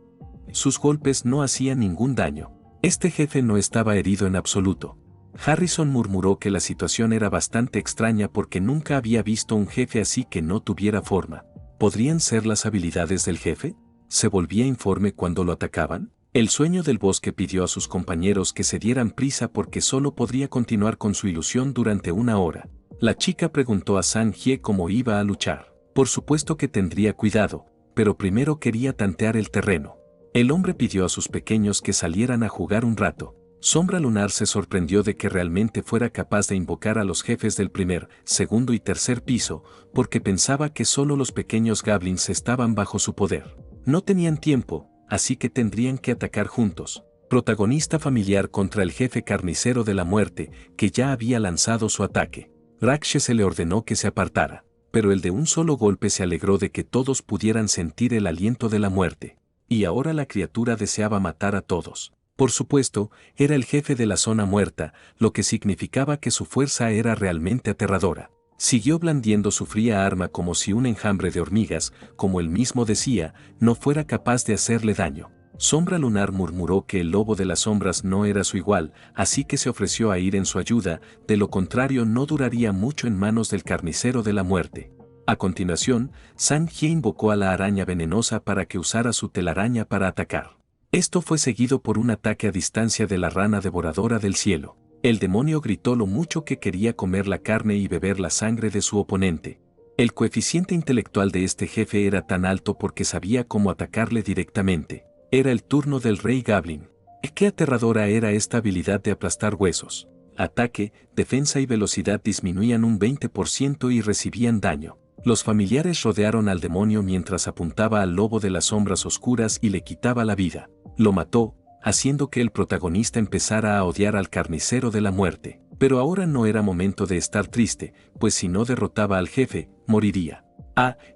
Sus golpes no hacían ningún daño. Este jefe no estaba herido en absoluto. Harrison murmuró que la situación era bastante extraña porque nunca había visto un jefe así que no tuviera forma. ¿Podrían ser las habilidades del jefe? ¿Se volvía informe cuando lo atacaban? El Sueño del Bosque pidió a sus compañeros que se dieran prisa porque solo podría continuar con su ilusión durante una hora. La chica preguntó a Sang-hye cómo iba a luchar. Por supuesto que tendría cuidado, pero primero quería tantear el terreno. El hombre pidió a sus pequeños que salieran a jugar un rato. Sombra Lunar se sorprendió de que realmente fuera capaz de invocar a los jefes del primer, segundo y tercer piso, porque pensaba que solo los pequeños goblins estaban bajo su poder. No tenían tiempo, así que tendrían que atacar juntos. Protagonista familiar contra el jefe carnicero de la muerte, que ya había lanzado su ataque. Rakshese le ordenó que se apartara, pero el de un solo golpe se alegró de que todos pudieran sentir el aliento de la muerte. Y ahora la criatura deseaba matar a todos. Por supuesto, era el jefe de la zona muerta, lo que significaba que su fuerza era realmente aterradora. Siguió blandiendo su fría arma como si un enjambre de hormigas, como él mismo decía, no fuera capaz de hacerle daño. Sombra Lunar murmuró que el lobo de las sombras no era su igual, así que se ofreció a ir en su ayuda, de lo contrario no duraría mucho en manos del carnicero de la muerte. A continuación, Sang-hye invocó a la araña venenosa para que usara su telaraña para atacar. Esto fue seguido por un ataque a distancia de la rana devoradora del cielo. El demonio gritó lo mucho que quería comer la carne y beber la sangre de su oponente. El coeficiente intelectual de este jefe era tan alto porque sabía cómo atacarle directamente. Era el turno del rey Goblin. Qué aterradora era esta habilidad de aplastar huesos. Ataque, defensa y velocidad disminuían un 20% y recibían daño. Los familiares rodearon al demonio mientras apuntaba al lobo de las sombras oscuras y le quitaba la vida. Lo mató, haciendo que el protagonista empezara a odiar al carnicero de la muerte. Pero ahora no era momento de estar triste, pues si no derrotaba al jefe, moriría.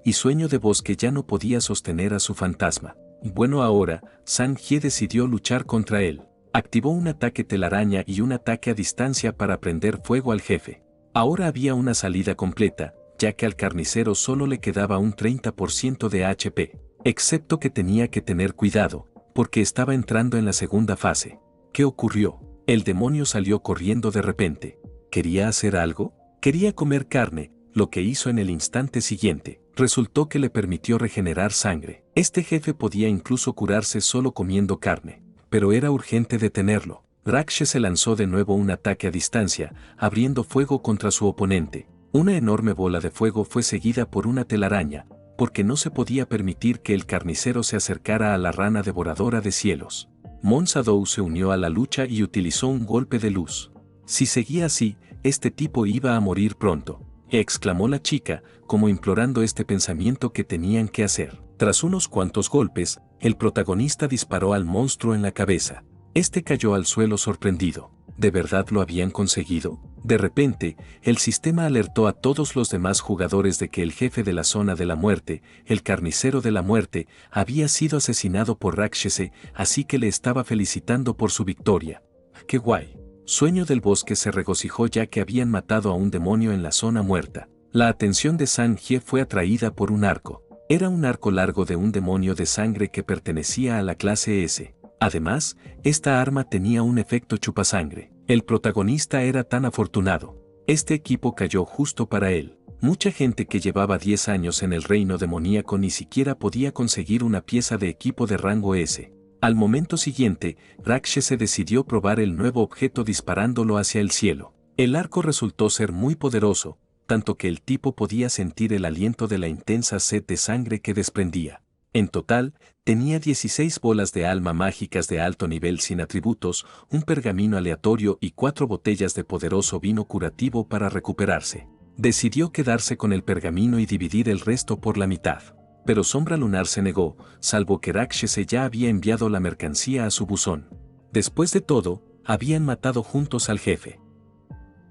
Y Sueño de Bosque ya no podía sostener a su fantasma. Bueno, ahora, Sang-hye decidió luchar contra él. Activó un ataque telaraña y un ataque a distancia para prender fuego al jefe. Ahora había una salida completa, ya que al carnicero solo le quedaba un 30% de HP. Excepto que tenía que tener cuidado, porque estaba entrando en la segunda fase. ¿Qué ocurrió? El demonio salió corriendo de repente. ¿Quería hacer algo? Quería comer carne, lo que hizo en el instante siguiente. Resultó que le permitió regenerar sangre. Este jefe podía incluso curarse solo comiendo carne, pero era urgente detenerlo. Rakshe se lanzó de nuevo un ataque a distancia, abriendo fuego contra su oponente. Una enorme bola de fuego fue seguida por una telaraña, porque no se podía permitir que el carnicero se acercara a la rana devoradora de cielos. Monsadou se unió a la lucha y utilizó un golpe de luz. Si seguía así, este tipo iba a morir pronto, exclamó la chica, como implorando este pensamiento que tenían que hacer. Tras unos cuantos golpes, el protagonista disparó al monstruo en la cabeza. Este cayó al suelo sorprendido. ¿De verdad lo habían conseguido? De repente, el sistema alertó a todos los demás jugadores de que el jefe de la zona de la muerte, el carnicero de la muerte, había sido asesinado por Rakshese, así que le estaba felicitando por su victoria. ¡Qué guay! Sueño del Bosque se regocijó ya que habían matado a un demonio en la zona muerta. La atención de Sang-hye fue atraída por un arco. Era un arco largo de un demonio de sangre que pertenecía a la clase S. Además, esta arma tenía un efecto chupasangre. El protagonista era tan afortunado. Este equipo cayó justo para él. Mucha gente que llevaba 10 años en el reino demoníaco ni siquiera podía conseguir una pieza de equipo de rango S. Al momento siguiente, Rakshese decidió probar el nuevo objeto disparándolo hacia el cielo. El arco resultó ser muy poderoso, tanto que el tipo podía sentir el aliento de la intensa sed de sangre que desprendía. En total, tenía 16 bolas de alma mágicas de alto nivel sin atributos, un pergamino aleatorio y 4 botellas de poderoso vino curativo para recuperarse. Decidió quedarse con el pergamino y dividir el resto por la mitad. Pero Sombra Lunar se negó, salvo que Rakshese ya había enviado la mercancía a su buzón. Después de todo, habían matado juntos al jefe.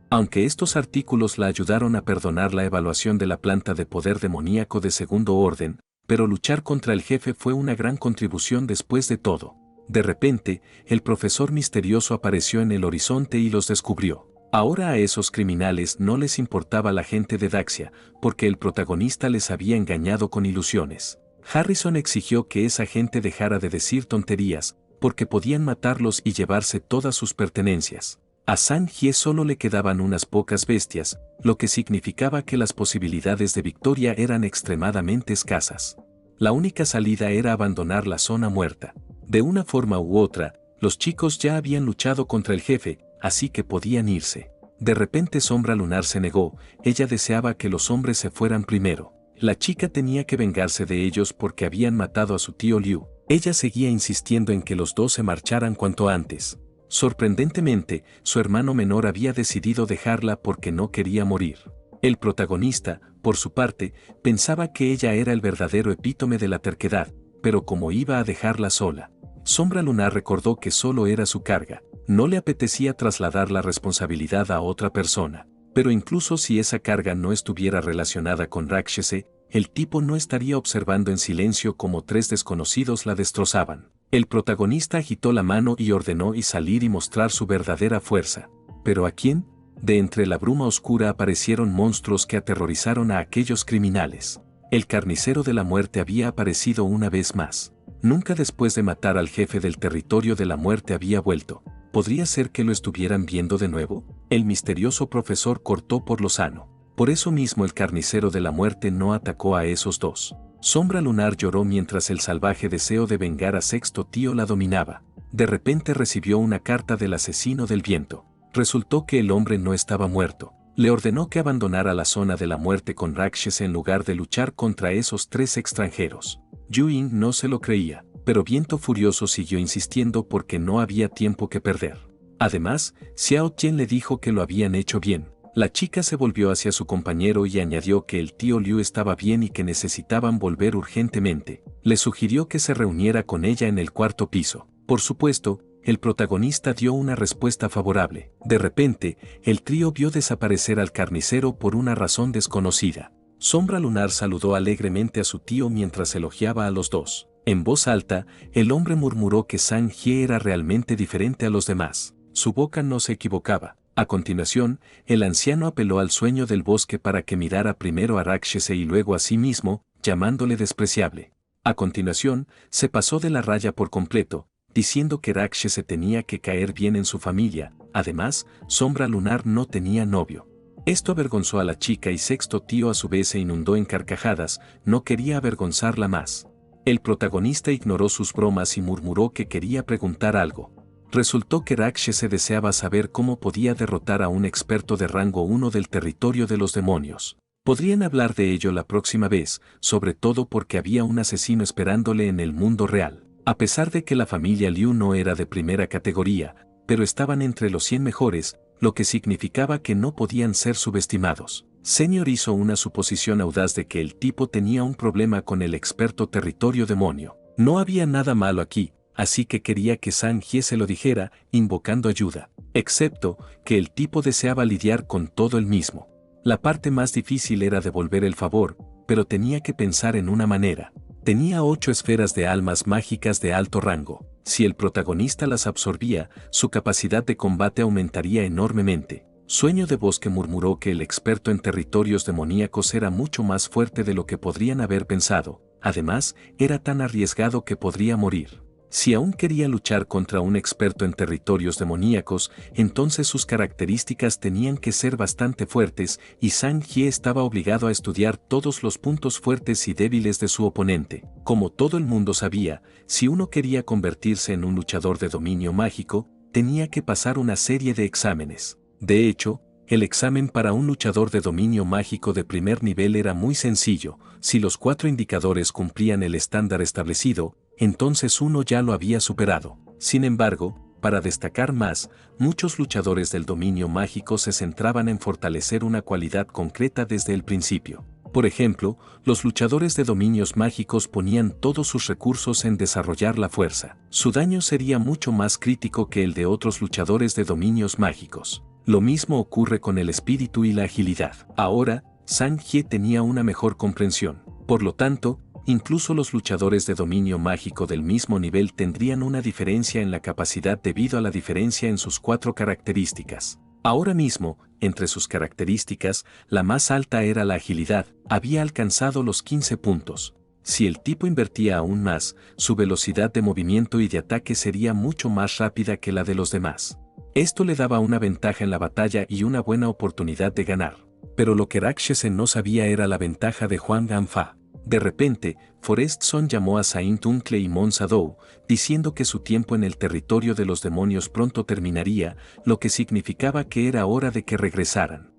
Aunque estos artículos la ayudaron a perdonar la evaluación de la planta de poder demoníaco de segundo orden, pero luchar contra el jefe fue una gran contribución después de todo. De repente, el profesor misterioso apareció en el horizonte y los descubrió. Ahora a esos criminales no les importaba la gente de Daxia, porque el protagonista les había engañado con ilusiones. Harrison exigió que esa gente dejara de decir tonterías, porque podían matarlos y llevarse todas sus pertenencias. A Sang-hye solo le quedaban unas pocas bestias, lo que significaba que las posibilidades de victoria eran extremadamente escasas. La única salida era abandonar la zona muerta. De una forma u otra, los chicos ya habían luchado contra el jefe, así que podían irse. De repente Sombra Lunar se negó, ella deseaba que los hombres se fueran primero. La chica tenía que vengarse de ellos porque habían matado a su tío Liu. Ella seguía insistiendo en que los dos se marcharan cuanto antes. Sorprendentemente, su hermano menor había decidido dejarla porque no quería morir. El protagonista, por su parte, pensaba que ella era el verdadero epítome de la terquedad, pero como iba a dejarla sola. Sombra Lunar recordó que solo era su carga, no le apetecía trasladar la responsabilidad a otra persona, pero incluso si esa carga no estuviera relacionada con Rakshese, el tipo no estaría observando en silencio como 3 desconocidos la destrozaban. El protagonista agitó la mano y ordenó salir y mostrar su verdadera fuerza. ¿Pero a quién? De entre la bruma oscura aparecieron monstruos que aterrorizaron a aquellos criminales. El carnicero de la muerte había aparecido una vez más. Nunca después de matar al jefe del territorio de la muerte había vuelto. ¿Podría ser que lo estuvieran viendo de nuevo? El misterioso profesor cortó por lo sano. Por eso mismo el carnicero de la muerte no atacó a esos dos. Sombra Lunar lloró mientras el salvaje deseo de vengar a Sexto Tío la dominaba. De repente recibió una carta del asesino del viento. Resultó que el hombre no estaba muerto. Le ordenó que abandonara la zona de la muerte con Rakshasa en lugar de luchar contra esos 3 extranjeros. Yu Ying no se lo creía, pero Viento Furioso siguió insistiendo porque no había tiempo que perder. Además, Xiao Tian le dijo que lo habían hecho bien. La chica se volvió hacia su compañero y añadió que el tío Liu estaba bien y que necesitaban volver urgentemente. Le sugirió que se reuniera con ella en el 4º piso. Por supuesto, el protagonista dio una respuesta favorable. De repente, el trío vio desaparecer al carnicero por una razón desconocida. Sombra Lunar saludó alegremente a su tío mientras elogiaba a los dos. En voz alta, el hombre murmuró que Zhang Jie era realmente diferente a los demás. Su boca no se equivocaba. A continuación, el anciano apeló al sueño del bosque para que mirara primero a Rakshasa y luego a sí mismo, llamándole despreciable. A continuación, se pasó de la raya por completo, diciendo que Rakshasa tenía que caer bien en su familia. Además, Sombra Lunar no tenía novio. Esto avergonzó a la chica y Sexto Tío a su vez se inundó en carcajadas, no quería avergonzarla más. El protagonista ignoró sus bromas y murmuró que quería preguntar algo. Resultó que Rakshasa deseaba saber cómo podía derrotar a un experto de rango 1 del territorio de los demonios. Podrían hablar de ello la próxima vez, sobre todo porque había un asesino esperándole en el mundo real. A pesar de que la familia Liu no era de primera categoría, pero estaban entre los 100 mejores, lo que significaba que no podían ser subestimados. Senior hizo una suposición audaz de que el tipo tenía un problema con el experto territorio demonio. No había nada malo aquí, así que quería que Zhang Jie se lo dijera, invocando ayuda. Excepto, que el tipo deseaba lidiar con todo él mismo. La parte más difícil era devolver el favor, pero tenía que pensar en una manera. Tenía 8 esferas de almas mágicas de alto rango. Si el protagonista las absorbía, su capacidad de combate aumentaría enormemente. Sueño de Bosque murmuró que el experto en territorios demoníacos era mucho más fuerte de lo que podrían haber pensado. Además, era tan arriesgado que podría morir. Si aún quería luchar contra un experto en territorios demoníacos, entonces sus características tenían que ser bastante fuertes y Zhang Jie estaba obligado a estudiar todos los puntos fuertes y débiles de su oponente. Como todo el mundo sabía, si uno quería convertirse en un luchador de dominio mágico, tenía que pasar una serie de exámenes. De hecho, el examen para un luchador de dominio mágico de primer nivel era muy sencillo. Si los 4 indicadores cumplían el estándar establecido, entonces uno ya lo había superado. Sin embargo, para destacar más, muchos luchadores del dominio mágico se centraban en fortalecer una cualidad concreta desde el principio. Por ejemplo, los luchadores de dominios mágicos ponían todos sus recursos en desarrollar la fuerza. Su daño sería mucho más crítico que el de otros luchadores de dominios mágicos. Lo mismo ocurre con el espíritu y la agilidad. Ahora, Zhang Jie tenía una mejor comprensión. Por lo tanto, incluso los luchadores de dominio mágico del mismo nivel tendrían una diferencia en la capacidad debido a la diferencia en sus 4 características. Ahora mismo, entre sus características, la más alta era la agilidad, había alcanzado los 15 puntos. Si el tipo invertía aún más, su velocidad de movimiento y de ataque sería mucho más rápida que la de los demás. Esto le daba una ventaja en la batalla y una buena oportunidad de ganar. Pero lo que Rakshasa no sabía era la ventaja de Huang Anfa. De repente, Forest Son llamó a Saint Uncle y Mon Sadou, diciendo que su tiempo en el territorio de los demonios pronto terminaría, lo que significaba que era hora de que regresaran.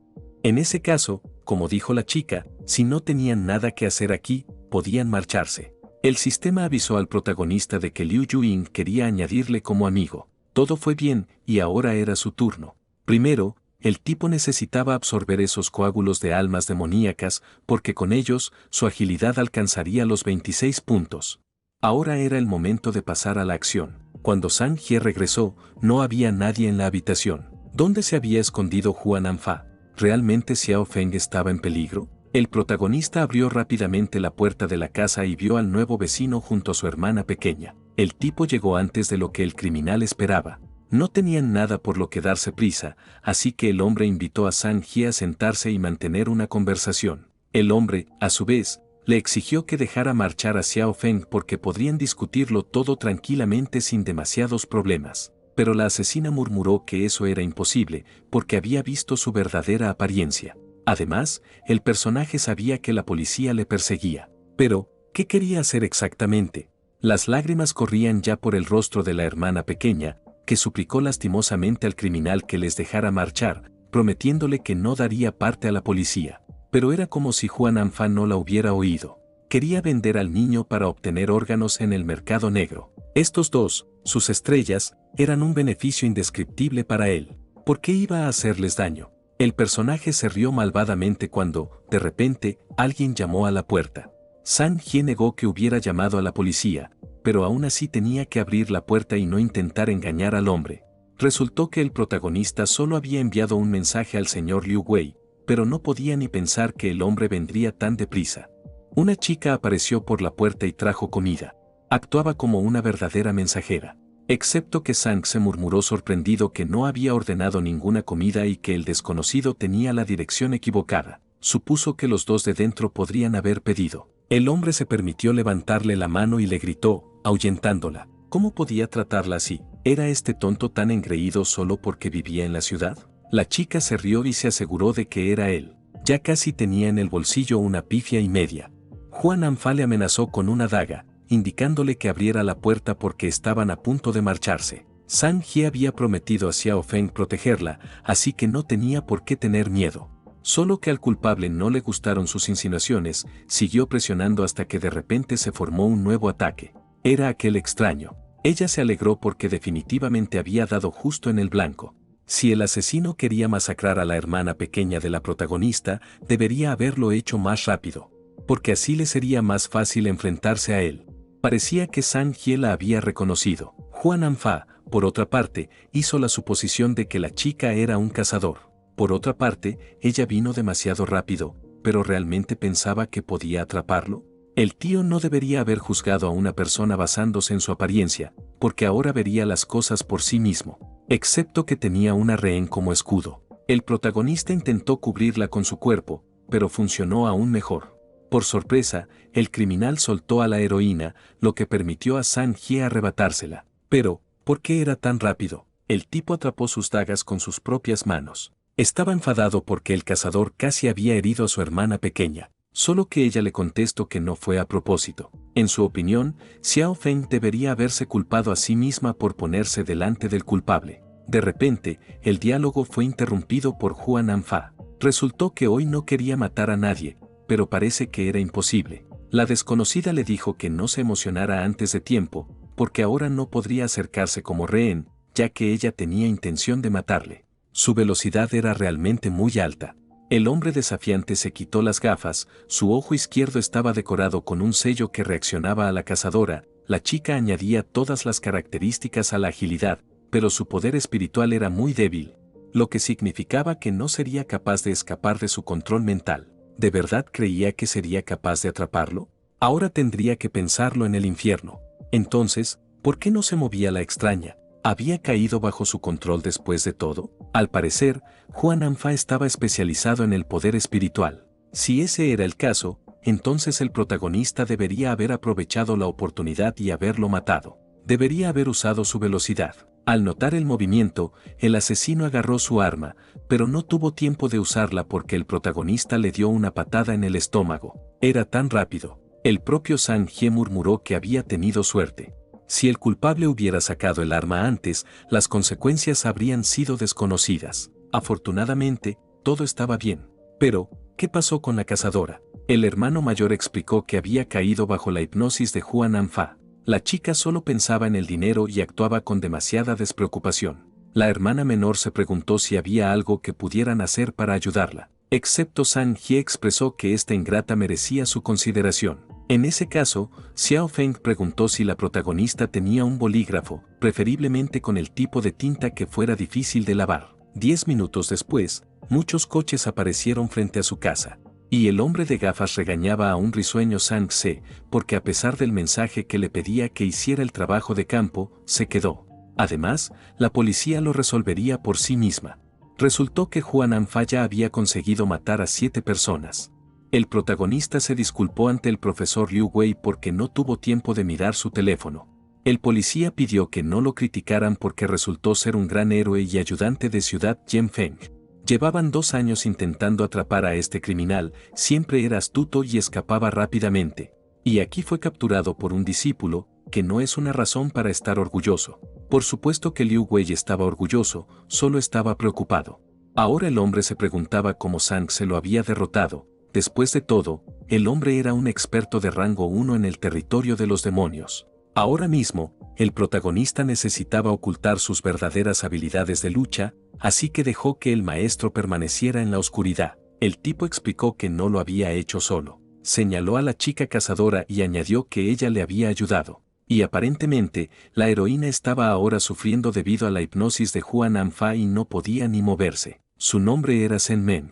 En ese caso, como dijo la chica, si no tenían nada que hacer aquí, podían marcharse. El sistema avisó al protagonista de que Liu Yuing quería añadirle como amigo. Todo fue bien, y ahora era su turno. Primero, el tipo necesitaba absorber esos coágulos de almas demoníacas, porque con ellos, su agilidad alcanzaría los 26 puntos. Ahora era el momento de pasar a la acción. Cuando Zhang Jie regresó, no había nadie en la habitación. ¿Dónde se había escondido Huan Anfa? ¿Realmente Xiao Feng estaba en peligro? El protagonista abrió rápidamente la puerta de la casa y vio al nuevo vecino junto a su hermana pequeña. El tipo llegó antes de lo que el criminal esperaba. No tenían nada por lo que darse prisa, así que el hombre invitó a Zhang Jie a sentarse y mantener una conversación. El hombre, a su vez, le exigió que dejara marchar a Xiao Feng porque podrían discutirlo todo tranquilamente sin demasiados problemas. Pero la asesina murmuró que eso era imposible, porque había visto su verdadera apariencia. Además, el personaje sabía que la policía le perseguía. Pero, ¿qué quería hacer exactamente? Las lágrimas corrían ya por el rostro de la hermana pequeña, que suplicó lastimosamente al criminal que les dejara marchar, prometiéndole que no daría parte a la policía. Pero era como si Juan Anfa no la hubiera oído. Quería vender al niño para obtener órganos en el mercado negro. Estos dos, sus estrellas, eran un beneficio indescriptible para él. ¿Por qué iba a hacerles daño? El personaje se rió malvadamente cuando, de repente, alguien llamó a la puerta. Sang-hye negó que hubiera llamado a la policía, pero aún así tenía que abrir la puerta y no intentar engañar al hombre. Resultó que el protagonista solo había enviado un mensaje al señor Liu Wei, pero no podía ni pensar que el hombre vendría tan deprisa. Una chica apareció por la puerta y trajo comida. Actuaba como una verdadera mensajera. Excepto que Sang se murmuró sorprendido que no había ordenado ninguna comida y que el desconocido tenía la dirección equivocada. Supuso que los dos de dentro podrían haber pedido. El hombre se permitió levantarle la mano y le gritó, ahuyentándola. ¿Cómo podía tratarla así? ¿Era este tonto tan engreído solo porque vivía en la ciudad? La chica se rió y se aseguró de que era él. Ya casi tenía en el bolsillo una pifia y media. Juan Anfa le amenazó con una daga, indicándole que abriera la puerta porque estaban a punto de marcharse. Sang-hye había prometido a Xiao Feng protegerla, así que no tenía por qué tener miedo. Solo que al culpable no le gustaron sus insinuaciones, siguió presionando hasta que de repente se formó un nuevo ataque. Era aquel extraño. Ella se alegró porque definitivamente había dado justo en el blanco. Si el asesino quería masacrar a la hermana pequeña de la protagonista, debería haberlo hecho más rápido, porque así le sería más fácil enfrentarse a él. Parecía que Sang-hye la había reconocido. Juan Anfa, por otra parte, hizo la suposición de que la chica era un cazador. Por otra parte, ella vino demasiado rápido, pero ¿realmente pensaba que podía atraparlo? El tío no debería haber juzgado a una persona basándose en su apariencia, porque ahora vería las cosas por sí mismo. Excepto que tenía una rehén como escudo. El protagonista intentó cubrirla con su cuerpo, pero funcionó aún mejor. Por sorpresa, el criminal soltó a la heroína, lo que permitió a Sang-hye arrebatársela. Pero, ¿por qué era tan rápido? El tipo atrapó sus dagas con sus propias manos. Estaba enfadado porque el cazador casi había herido a su hermana pequeña, solo que ella le contestó que no fue a propósito. En su opinión, Xiao Feng debería haberse culpado a sí misma por ponerse delante del culpable. De repente, el diálogo fue interrumpido por Juan Anfa. Resultó que hoy no quería matar a nadie, pero parece que era imposible. La desconocida le dijo que no se emocionara antes de tiempo, porque ahora no podría acercarse como rehén, ya que ella tenía intención de matarle. Su velocidad era realmente muy alta. El hombre desafiante se quitó las gafas, su ojo izquierdo estaba decorado con un sello que reaccionaba a la cazadora. La chica añadía todas las características a la agilidad, pero su poder espiritual era muy débil, lo que significaba que no sería capaz de escapar de su control mental. ¿De verdad creía que sería capaz de atraparlo? Ahora tendría que pensarlo en el infierno. Entonces, ¿por qué no se movía la extraña? ¿Había caído bajo su control después de todo? Al parecer, Juan Anfa estaba especializado en el poder espiritual. Si ese era el caso, entonces el protagonista debería haber aprovechado la oportunidad y haberlo matado. Debería haber usado su velocidad. Al notar el movimiento, el asesino agarró su arma, pero no tuvo tiempo de usarla porque el protagonista le dio una patada en el estómago. Era tan rápido. El propio Sang-hye murmuró que había tenido suerte. Si el culpable hubiera sacado el arma antes, las consecuencias habrían sido desconocidas. Afortunadamente, todo estaba bien. Pero, ¿qué pasó con la cazadora? El hermano mayor explicó que había caído bajo la hipnosis de Juan Anfa. La chica solo pensaba en el dinero y actuaba con demasiada despreocupación. La hermana menor se preguntó si había algo que pudieran hacer para ayudarla. Excepto Sang-hye expresó que esta ingrata merecía su consideración. En ese caso, Xiao Feng preguntó si la protagonista tenía un bolígrafo, preferiblemente con el tipo de tinta que fuera difícil de lavar. 10 minutos después, muchos coches aparecieron frente a su casa, y el hombre de gafas regañaba a un risueño Sang-se, porque a pesar del mensaje que le pedía que hiciera el trabajo de campo, se quedó. Además, la policía lo resolvería por sí misma. Resultó que Juan Anfa ya había conseguido matar a 7 personas. El protagonista se disculpó ante el profesor Liu Wei porque no tuvo tiempo de mirar su teléfono. El policía pidió que no lo criticaran porque resultó ser un gran héroe y ayudante de Ciudad Yanfeng. Llevaban 2 años intentando atrapar a este criminal, siempre era astuto y escapaba rápidamente. Y aquí fue capturado por un discípulo, que no es una razón para estar orgulloso. Por supuesto que Liu Wei estaba orgulloso, solo estaba preocupado. Ahora el hombre se preguntaba cómo Zhang se lo había derrotado. Después de todo, el hombre era un experto de rango 1 en el territorio de los demonios. Ahora mismo, el protagonista necesitaba ocultar sus verdaderas habilidades de lucha, así que dejó que el maestro permaneciera en la oscuridad. El tipo explicó que no lo había hecho solo. Señaló a la chica cazadora y añadió que ella le había ayudado. Y aparentemente, la heroína estaba ahora sufriendo debido a la hipnosis de Huan Anfa y no podía ni moverse. Su nombre era Shen Meng.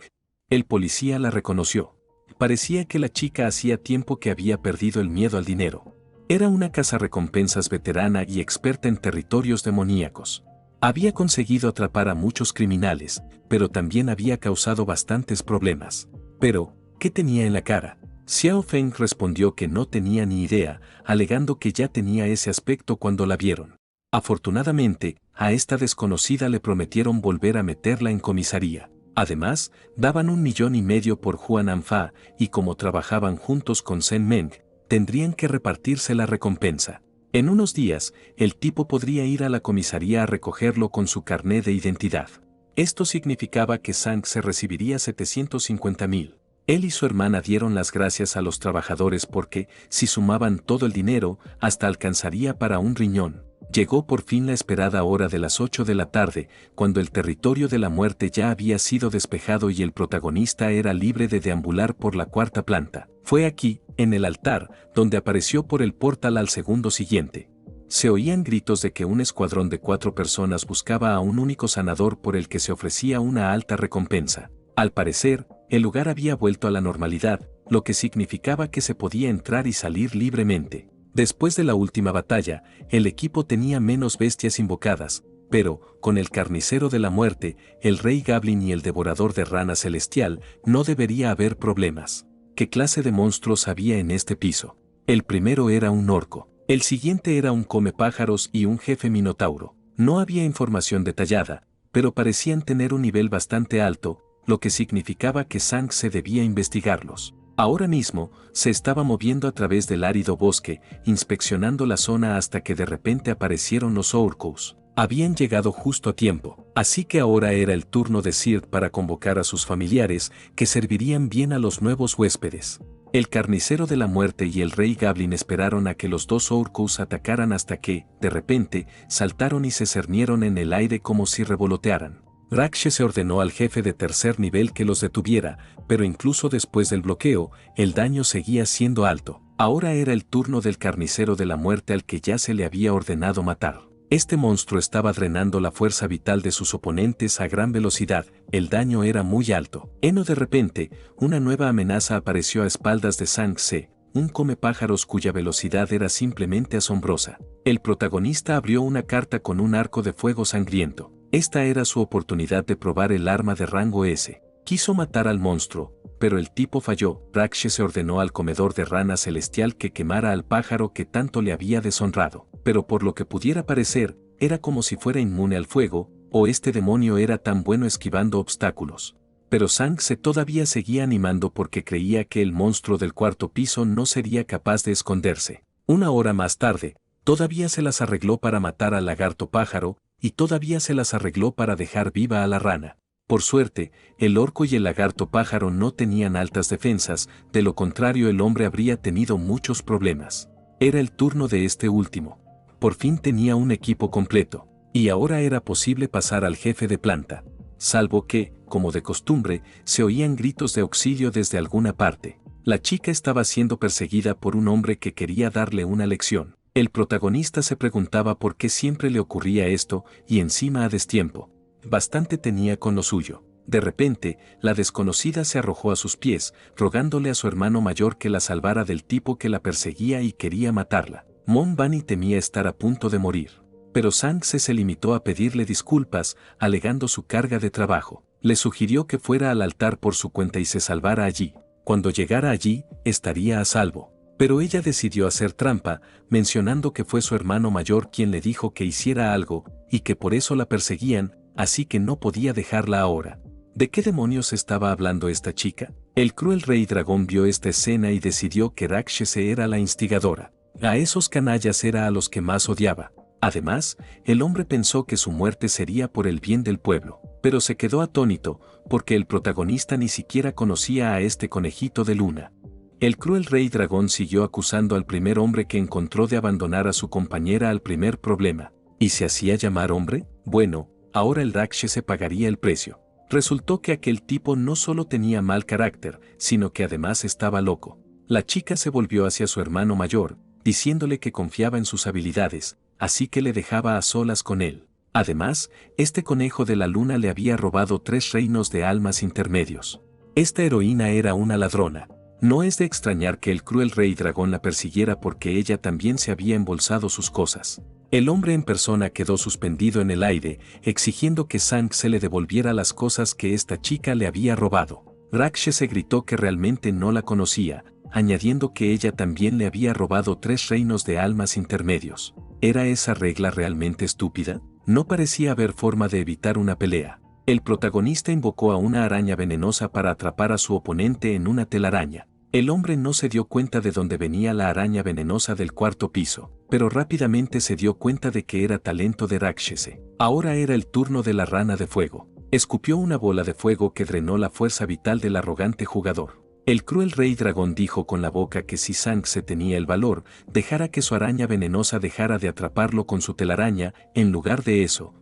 El policía la reconoció. Parecía que la chica hacía tiempo que había perdido el miedo al dinero. Era una cazarrecompensas veterana y experta en territorios demoníacos. Había conseguido atrapar a muchos criminales, pero también había causado bastantes problemas. Pero, ¿qué tenía en la cara? Xiao Feng respondió que no tenía ni idea, alegando que ya tenía ese aspecto cuando la vieron. Afortunadamente, a esta desconocida le prometieron volver a meterla en comisaría. Además, daban 1,5 millones por Huan Anfa, y como trabajaban juntos con Shen Meng, tendrían que repartirse la recompensa. En unos días, el tipo podría ir a la comisaría a recogerlo con su carné de identidad. Esto significaba que Zhang se recibiría 750,000. Él y su hermana dieron las gracias a los trabajadores porque, si sumaban todo el dinero, hasta alcanzaría para un riñón. Llegó por fin la esperada hora de las 8 de la tarde, cuando el territorio de la muerte ya había sido despejado y el protagonista era libre de deambular por la 4ª planta. Fue aquí, en el altar, donde apareció por el portal al segundo siguiente. Se oían gritos de que un escuadrón de 4 personas buscaba a un único sanador por el que se ofrecía una alta recompensa. Al parecer, el lugar había vuelto a la normalidad, lo que significaba que se podía entrar y salir libremente. Después de la última batalla, el equipo tenía menos bestias invocadas, pero, con el carnicero de la muerte, el rey Goblin y el devorador de rana celestial, no debería haber problemas. ¿Qué clase de monstruos había en este piso? El primero era un orco, el siguiente era un comepájaros y un jefe minotauro. No había información detallada, pero parecían tener un nivel bastante alto, lo que significaba que Zhang se debía investigarlos. Ahora mismo, se estaba moviendo a través del árido bosque, inspeccionando la zona hasta que de repente aparecieron los orcos. Habían llegado justo a tiempo, así que ahora era el turno de Sird para convocar a sus familiares, que servirían bien a los nuevos huéspedes. El carnicero de la muerte y el rey Goblin esperaron a que los 2 orcos atacaran hasta que, de repente, saltaron y se cernieron en el aire como si revolotearan. Rakshe se ordenó al jefe de 3er nivel que los detuviera, pero incluso después del bloqueo, el daño seguía siendo alto. Ahora era el turno del carnicero de la muerte al que ya se le había ordenado matar. Este monstruo estaba drenando la fuerza vital de sus oponentes a gran velocidad, el daño era muy alto. De repente, una nueva amenaza apareció a espaldas de Zhang Se, un comepájaros cuya velocidad era simplemente asombrosa. El protagonista abrió una carta con un arco de fuego sangriento. Esta era su oportunidad de probar el arma de rango S. Quiso matar al monstruo, pero el tipo falló. Rakshe se ordenó al comedor de rana celestial que quemara al pájaro que tanto le había deshonrado. Pero por lo que pudiera parecer, era como si fuera inmune al fuego, o este demonio era tan bueno esquivando obstáculos. Pero Zhang Se todavía seguía animando porque creía que el monstruo del 4º piso no sería capaz de esconderse. 1 hora más tarde, todavía se las arregló para matar al lagarto pájaro, y todavía se las arregló para dejar viva a la rana. Por suerte, el orco y el lagarto pájaro no tenían altas defensas, de lo contrario el hombre habría tenido muchos problemas. Era el turno de este último. Por fin tenía un equipo completo, y ahora era posible pasar al jefe de planta. Salvo que, como de costumbre, se oían gritos de auxilio desde alguna parte. La chica estaba siendo perseguida por un hombre que quería darle una lección. El protagonista se preguntaba por qué siempre le ocurría esto, y encima a destiempo. Bastante tenía con lo suyo. De repente, la desconocida se arrojó a sus pies, rogándole a su hermano mayor que la salvara del tipo que la perseguía y quería matarla. Mon Bani temía estar a punto de morir. Pero Zhang se limitó a pedirle disculpas, alegando su carga de trabajo. Le sugirió que fuera al altar por su cuenta y se salvara allí. Cuando llegara allí, estaría a salvo. Pero ella decidió hacer trampa, mencionando que fue su hermano mayor quien le dijo que hiciera algo, y que por eso la perseguían, así que no podía dejarla ahora. ¿De qué demonios estaba hablando esta chica? El cruel rey dragón vio esta escena y decidió que Rákshese era la instigadora. A esos canallas era a los que más odiaba. Además, el hombre pensó que su muerte sería por el bien del pueblo, pero se quedó atónito, porque el protagonista ni siquiera conocía a este conejito de luna. El cruel rey dragón siguió acusando al primer hombre que encontró de abandonar a su compañera al primer problema. ¿Y se hacía llamar hombre? Bueno, ahora el Rákshese pagaría el precio. Resultó que aquel tipo no solo tenía mal carácter, sino que además estaba loco. La chica se volvió hacia su hermano mayor, diciéndole que confiaba en sus habilidades, así que le dejaba a solas con él. Además, este conejo de la luna le había robado 3 reinos de almas intermedios. Esta heroína era una ladrona. No es de extrañar que el cruel rey dragón la persiguiera porque ella también se había embolsado sus cosas. El hombre en persona quedó suspendido en el aire, exigiendo que Sang se le devolviera las cosas que esta chica le había robado. Rákshese gritó que realmente no la conocía, añadiendo que ella también le había robado 3 reinos de almas intermedios. ¿Era esa regla realmente estúpida? No parecía haber forma de evitar una pelea. El protagonista invocó a una araña venenosa para atrapar a su oponente en una telaraña. El hombre no se dio cuenta de dónde venía la araña venenosa del 4.º piso, pero rápidamente se dio cuenta de que era talento de Rákshese. Ahora era el turno de la rana de fuego. Escupió una bola de fuego que drenó la fuerza vital del arrogante jugador. El cruel rey dragón dijo con la boca que si Sang se tenía el valor, dejara que su araña venenosa dejara de atraparlo con su telaraña. En lugar de eso,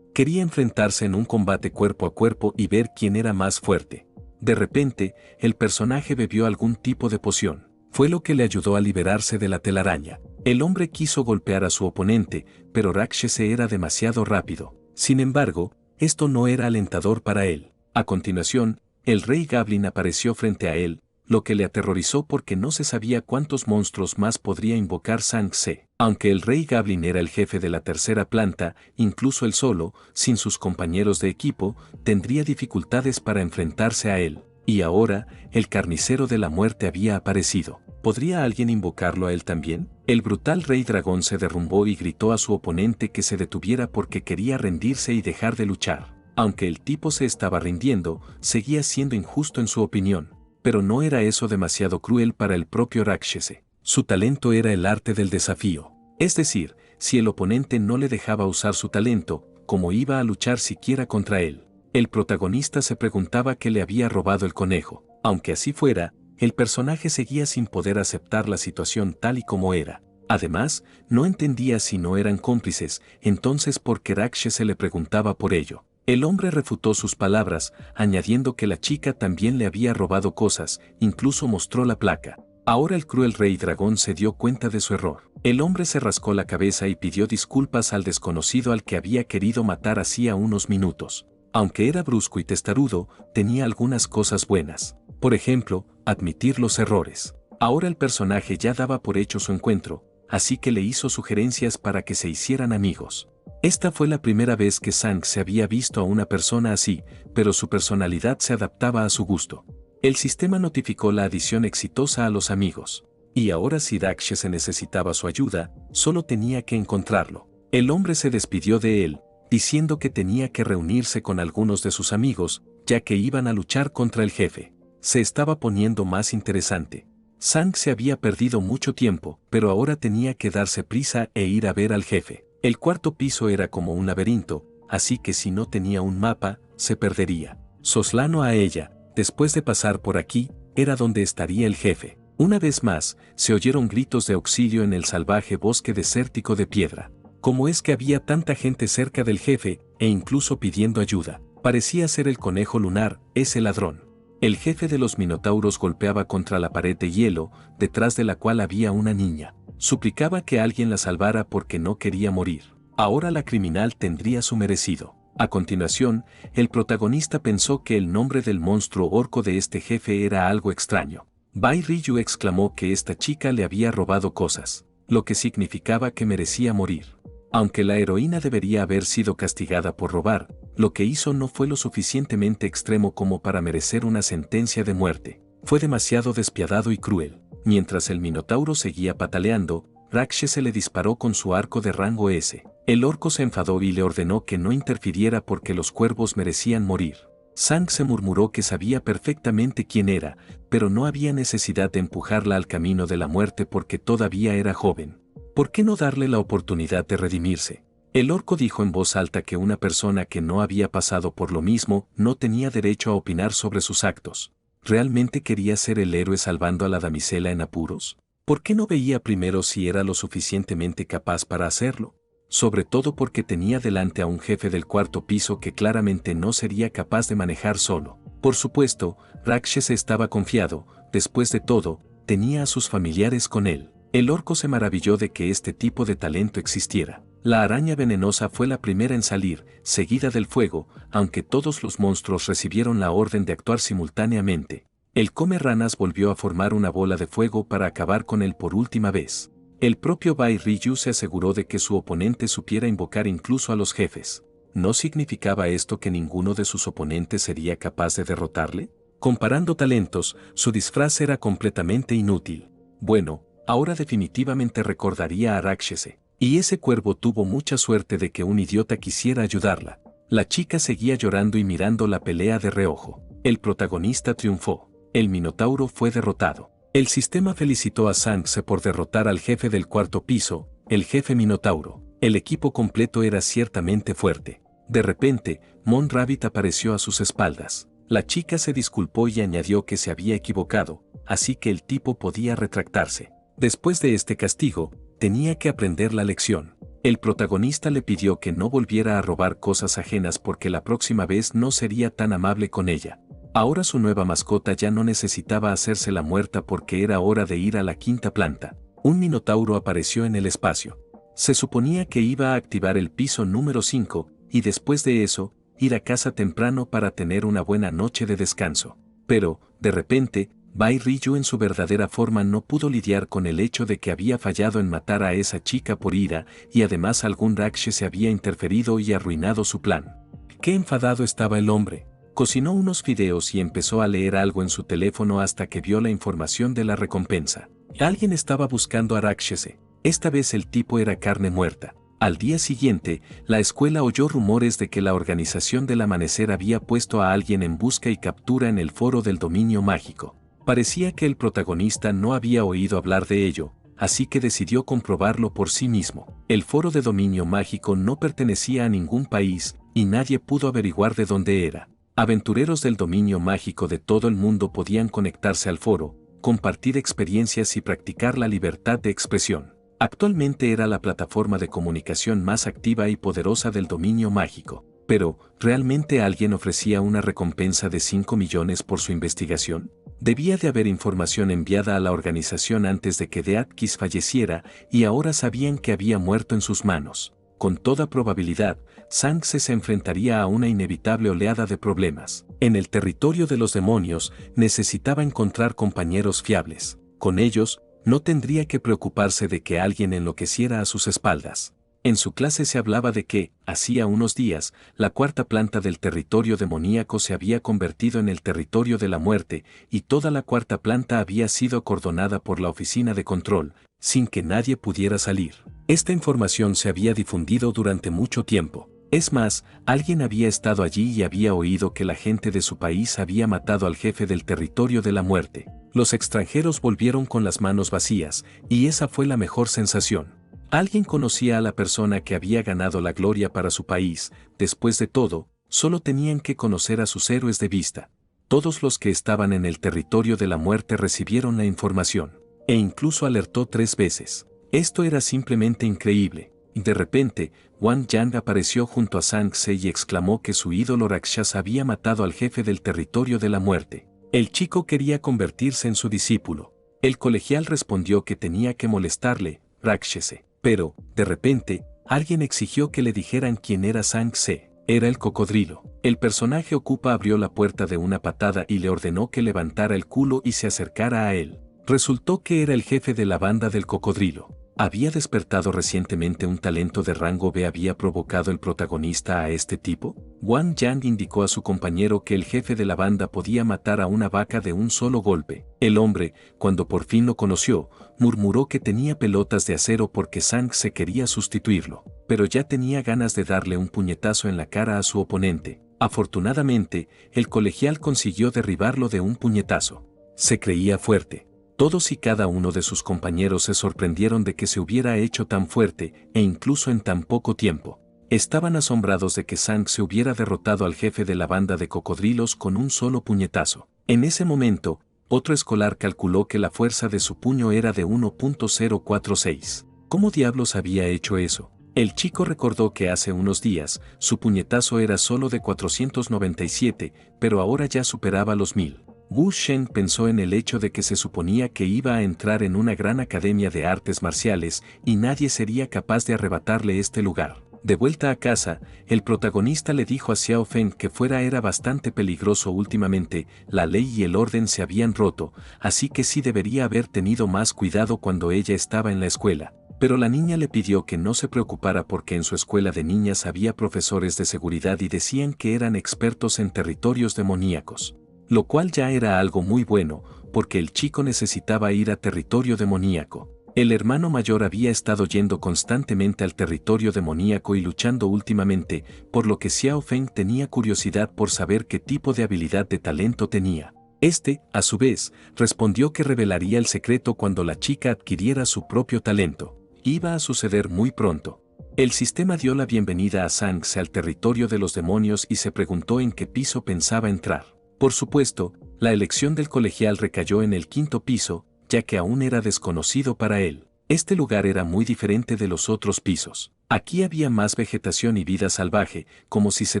quería enfrentarse en un combate cuerpo a cuerpo y ver quién era más fuerte. De repente, el personaje bebió algún tipo de poción. Fue lo que le ayudó a liberarse de la telaraña. El hombre quiso golpear a su oponente, pero Rákshese era demasiado rápido. Sin embargo, esto no era alentador para él. A continuación, el rey Goblin apareció frente a él, lo que le aterrorizó porque no se sabía cuántos monstruos más podría invocar Sang-se. Aunque el rey Goblin era el jefe de la 3.ª planta, incluso él solo, sin sus compañeros de equipo, tendría dificultades para enfrentarse a él. Y ahora, el carnicero de la muerte había aparecido. ¿Podría alguien invocarlo a él también? El brutal rey dragón se derrumbó y gritó a su oponente que se detuviera porque quería rendirse y dejar de luchar. Aunque el tipo se estaba rindiendo, seguía siendo injusto en su opinión. Pero no era eso demasiado cruel para el propio Rákshese. Su talento era el arte del desafío. Es decir, si el oponente no le dejaba usar su talento, ¿cómo iba a luchar siquiera contra él? El protagonista se preguntaba qué le había robado el conejo. Aunque así fuera, el personaje seguía sin poder aceptar la situación tal y como era. Además, no entendía si no eran cómplices, entonces ¿por qué Rákshese le preguntaba por ello? El hombre refutó sus palabras, añadiendo que la chica también le había robado cosas, incluso mostró la placa. Ahora el cruel rey dragón se dio cuenta de su error. El hombre se rascó la cabeza y pidió disculpas al desconocido al que había querido matar hacía unos minutos. Aunque era brusco y testarudo, tenía algunas cosas buenas. Por ejemplo, admitir los errores. Ahora el personaje ya daba por hecho su encuentro, así que le hizo sugerencias para que se hicieran amigos. Esta fue la primera vez que Sang se había visto a una persona así, pero su personalidad se adaptaba a su gusto. El sistema notificó la adición exitosa a los amigos. Y ahora si Rákshese necesitaba su ayuda, solo tenía que encontrarlo. El hombre se despidió de él, diciendo que tenía que reunirse con algunos de sus amigos, ya que iban a luchar contra el jefe. Se estaba poniendo más interesante. Sang se había perdido mucho tiempo, pero ahora tenía que darse prisa e ir a ver al jefe. El 4.º piso era como un laberinto, así que si no tenía un mapa, se perdería. Soslano a ella, después de pasar por aquí, era donde estaría el jefe. Una vez más, se oyeron gritos de auxilio en el salvaje bosque desértico de piedra. ¿Cómo es que había tanta gente cerca del jefe, e incluso pidiendo ayuda? Parecía ser el conejo lunar, ese ladrón. El jefe de los minotauros golpeaba contra la pared de hielo, detrás de la cual había una niña. Suplicaba que alguien la salvara porque no quería morir. Ahora la criminal tendría su merecido. A continuación, el protagonista pensó que el nombre del monstruo orco de este jefe era algo extraño. Bai Ryu exclamó que esta chica le había robado cosas, lo que significaba que merecía morir. Aunque la heroína debería haber sido castigada por robar, lo que hizo no fue lo suficientemente extremo como para merecer una sentencia de muerte. Fue demasiado despiadado y cruel. Mientras el minotauro seguía pataleando, Rákshese le disparó con su arco de rango S. El orco se enfadó y le ordenó que no interfiriera porque los cuervos merecían morir. Sang se murmuró que sabía perfectamente quién era, pero no había necesidad de empujarla al camino de la muerte porque todavía era joven. ¿Por qué no darle la oportunidad de redimirse? El orco dijo en voz alta que una persona que no había pasado por lo mismo no tenía derecho a opinar sobre sus actos. ¿Realmente quería ser el héroe salvando a la damisela en apuros? ¿Por qué no veía primero si era lo suficientemente capaz para hacerlo? Sobre todo porque tenía delante a un jefe del cuarto piso que claramente no sería capaz de manejar solo. Por supuesto, Rakshese estaba confiado, después de todo, tenía a sus familiares con él. El orco se maravilló de que este tipo de talento existiera. La araña venenosa fue la primera en salir, seguida del fuego, aunque todos los monstruos recibieron la orden de actuar simultáneamente. El come ranas volvió a formar una bola de fuego para acabar con él por última vez. El propio Bai Ryu se aseguró de que su oponente supiera invocar incluso a los jefes. ¿No significaba esto que ninguno de sus oponentes sería capaz de derrotarle? Comparando talentos, su disfraz era completamente inútil. Bueno, ahora definitivamente recordaría a Rakshese. Y ese cuervo tuvo mucha suerte de que un idiota quisiera ayudarla. La chica seguía llorando y mirando la pelea de reojo. El protagonista triunfó. El Minotauro fue derrotado. El sistema felicitó a Sangse por derrotar al jefe del cuarto piso, el jefe Minotauro. El equipo completo era ciertamente fuerte. De repente, Mon Rabbit apareció a sus espaldas. La chica se disculpó y añadió que se había equivocado, así que el tipo podía retractarse. Después de este castigo, tenía que aprender la lección. El protagonista le pidió que no volviera a robar cosas ajenas porque la próxima vez no sería tan amable con ella. Ahora su nueva mascota ya no necesitaba hacerse la muerta porque era hora de ir a la quinta planta. Un minotauro apareció en el espacio. Se suponía que iba a activar el piso número 5, y después de eso, ir a casa temprano para tener una buena noche de descanso. Pero, de repente, Bai Ryu en su verdadera forma no pudo lidiar con el hecho de que había fallado en matar a esa chica por ira, y además algún Rakshese había interferido y arruinado su plan. Qué enfadado estaba el hombre. Cocinó unos fideos y empezó a leer algo en su teléfono hasta que vio la información de la recompensa. Alguien estaba buscando a Rakshese. Esta vez el tipo era carne muerta. Al día siguiente, la escuela oyó rumores de que la organización del amanecer había puesto a alguien en busca y captura en el foro del dominio mágico. Parecía que el protagonista no había oído hablar de ello, así que decidió comprobarlo por sí mismo. El foro de dominio mágico no pertenecía a ningún país, y nadie pudo averiguar de dónde era. Aventureros del dominio mágico de todo el mundo podían conectarse al foro, compartir experiencias y practicar la libertad de expresión. Actualmente era la plataforma de comunicación más activa y poderosa del dominio mágico. Pero, ¿realmente alguien ofrecía una recompensa de 5 millones por su investigación? Debía de haber información enviada a la organización antes de que Deatkins falleciera y ahora sabían que había muerto en sus manos. Con toda probabilidad, Sangse se enfrentaría a una inevitable oleada de problemas. En el territorio de los demonios, necesitaba encontrar compañeros fiables. Con ellos, no tendría que preocuparse de que alguien enloqueciera a sus espaldas. En su clase se hablaba de que, hacía unos días, la cuarta planta del territorio demoníaco se había convertido en el territorio de la muerte, y toda la cuarta planta había sido acordonada por la oficina de control, sin que nadie pudiera salir. Esta información se había difundido durante mucho tiempo. Es más, alguien había estado allí y había oído que la gente de su país había matado al jefe del territorio de la muerte. Los extranjeros volvieron con las manos vacías, y esa fue la mejor sensación. Alguien conocía a la persona que había ganado la gloria para su país. Después de todo, solo tenían que conocer a sus héroes de vista. Todos los que estaban en el territorio de la muerte recibieron la información, e incluso alertó 3 veces. Esto era simplemente increíble. De repente, Wang Yang apareció junto a Sangse y exclamó que su ídolo Rakshasa había matado al jefe del territorio de la muerte. El chico quería convertirse en su discípulo. El colegial respondió que tenía que molestarle, Rakshese. Pero, de repente, alguien exigió que le dijeran quién era Sangse. Era el cocodrilo. El personaje ocupa abrió la puerta de una patada y le ordenó que levantara el culo y se acercara a él. Resultó que era el jefe de la banda del cocodrilo. ¿Había despertado recientemente un talento de rango B? ¿Había provocado el protagonista a este tipo? Wang Yang indicó a su compañero que el jefe de la banda podía matar a una vaca de un solo golpe. El hombre, cuando por fin lo conoció, murmuró que tenía pelotas de acero porque Sangse quería sustituirlo, pero ya tenía ganas de darle un puñetazo en la cara a su oponente. Afortunadamente, el colegial consiguió derribarlo de un puñetazo. Se creía fuerte. Todos y cada uno de sus compañeros se sorprendieron de que se hubiera hecho tan fuerte, e incluso en tan poco tiempo. Estaban asombrados de que Sang se hubiera derrotado al jefe de la banda de cocodrilos con un solo puñetazo. En ese momento, otro escolar calculó que la fuerza de su puño era de 1.046. ¿Cómo diablos había hecho eso? El chico recordó que hace unos días, su puñetazo era solo de 497, pero ahora ya superaba los 1000. Wu Shen pensó en el hecho de que se suponía que iba a entrar en una gran academia de artes marciales y nadie sería capaz de arrebatarle este lugar. De vuelta a casa, el protagonista le dijo a Xiao Feng que fuera era bastante peligroso últimamente, la ley y el orden se habían roto, así que sí debería haber tenido más cuidado cuando ella estaba en la escuela. Pero la niña le pidió que no se preocupara porque en su escuela de niñas había profesores de seguridad y decían que eran expertos en territorios demoníacos. Lo cual ya era algo muy bueno, porque el chico necesitaba ir a territorio demoníaco. El hermano mayor había estado yendo constantemente al territorio demoníaco y luchando últimamente, por lo que Xiao Feng tenía curiosidad por saber qué tipo de habilidad de talento tenía. Este, a su vez, respondió que revelaría el secreto cuando la chica adquiriera su propio talento. Iba a suceder muy pronto. El sistema dio la bienvenida a Sang al territorio de los demonios y se preguntó en qué piso pensaba entrar. Por supuesto, la elección del colegial recayó en el 5.º piso, ya que aún era desconocido para él. Este lugar era muy diferente de los otros pisos. Aquí había más vegetación y vida salvaje, como si se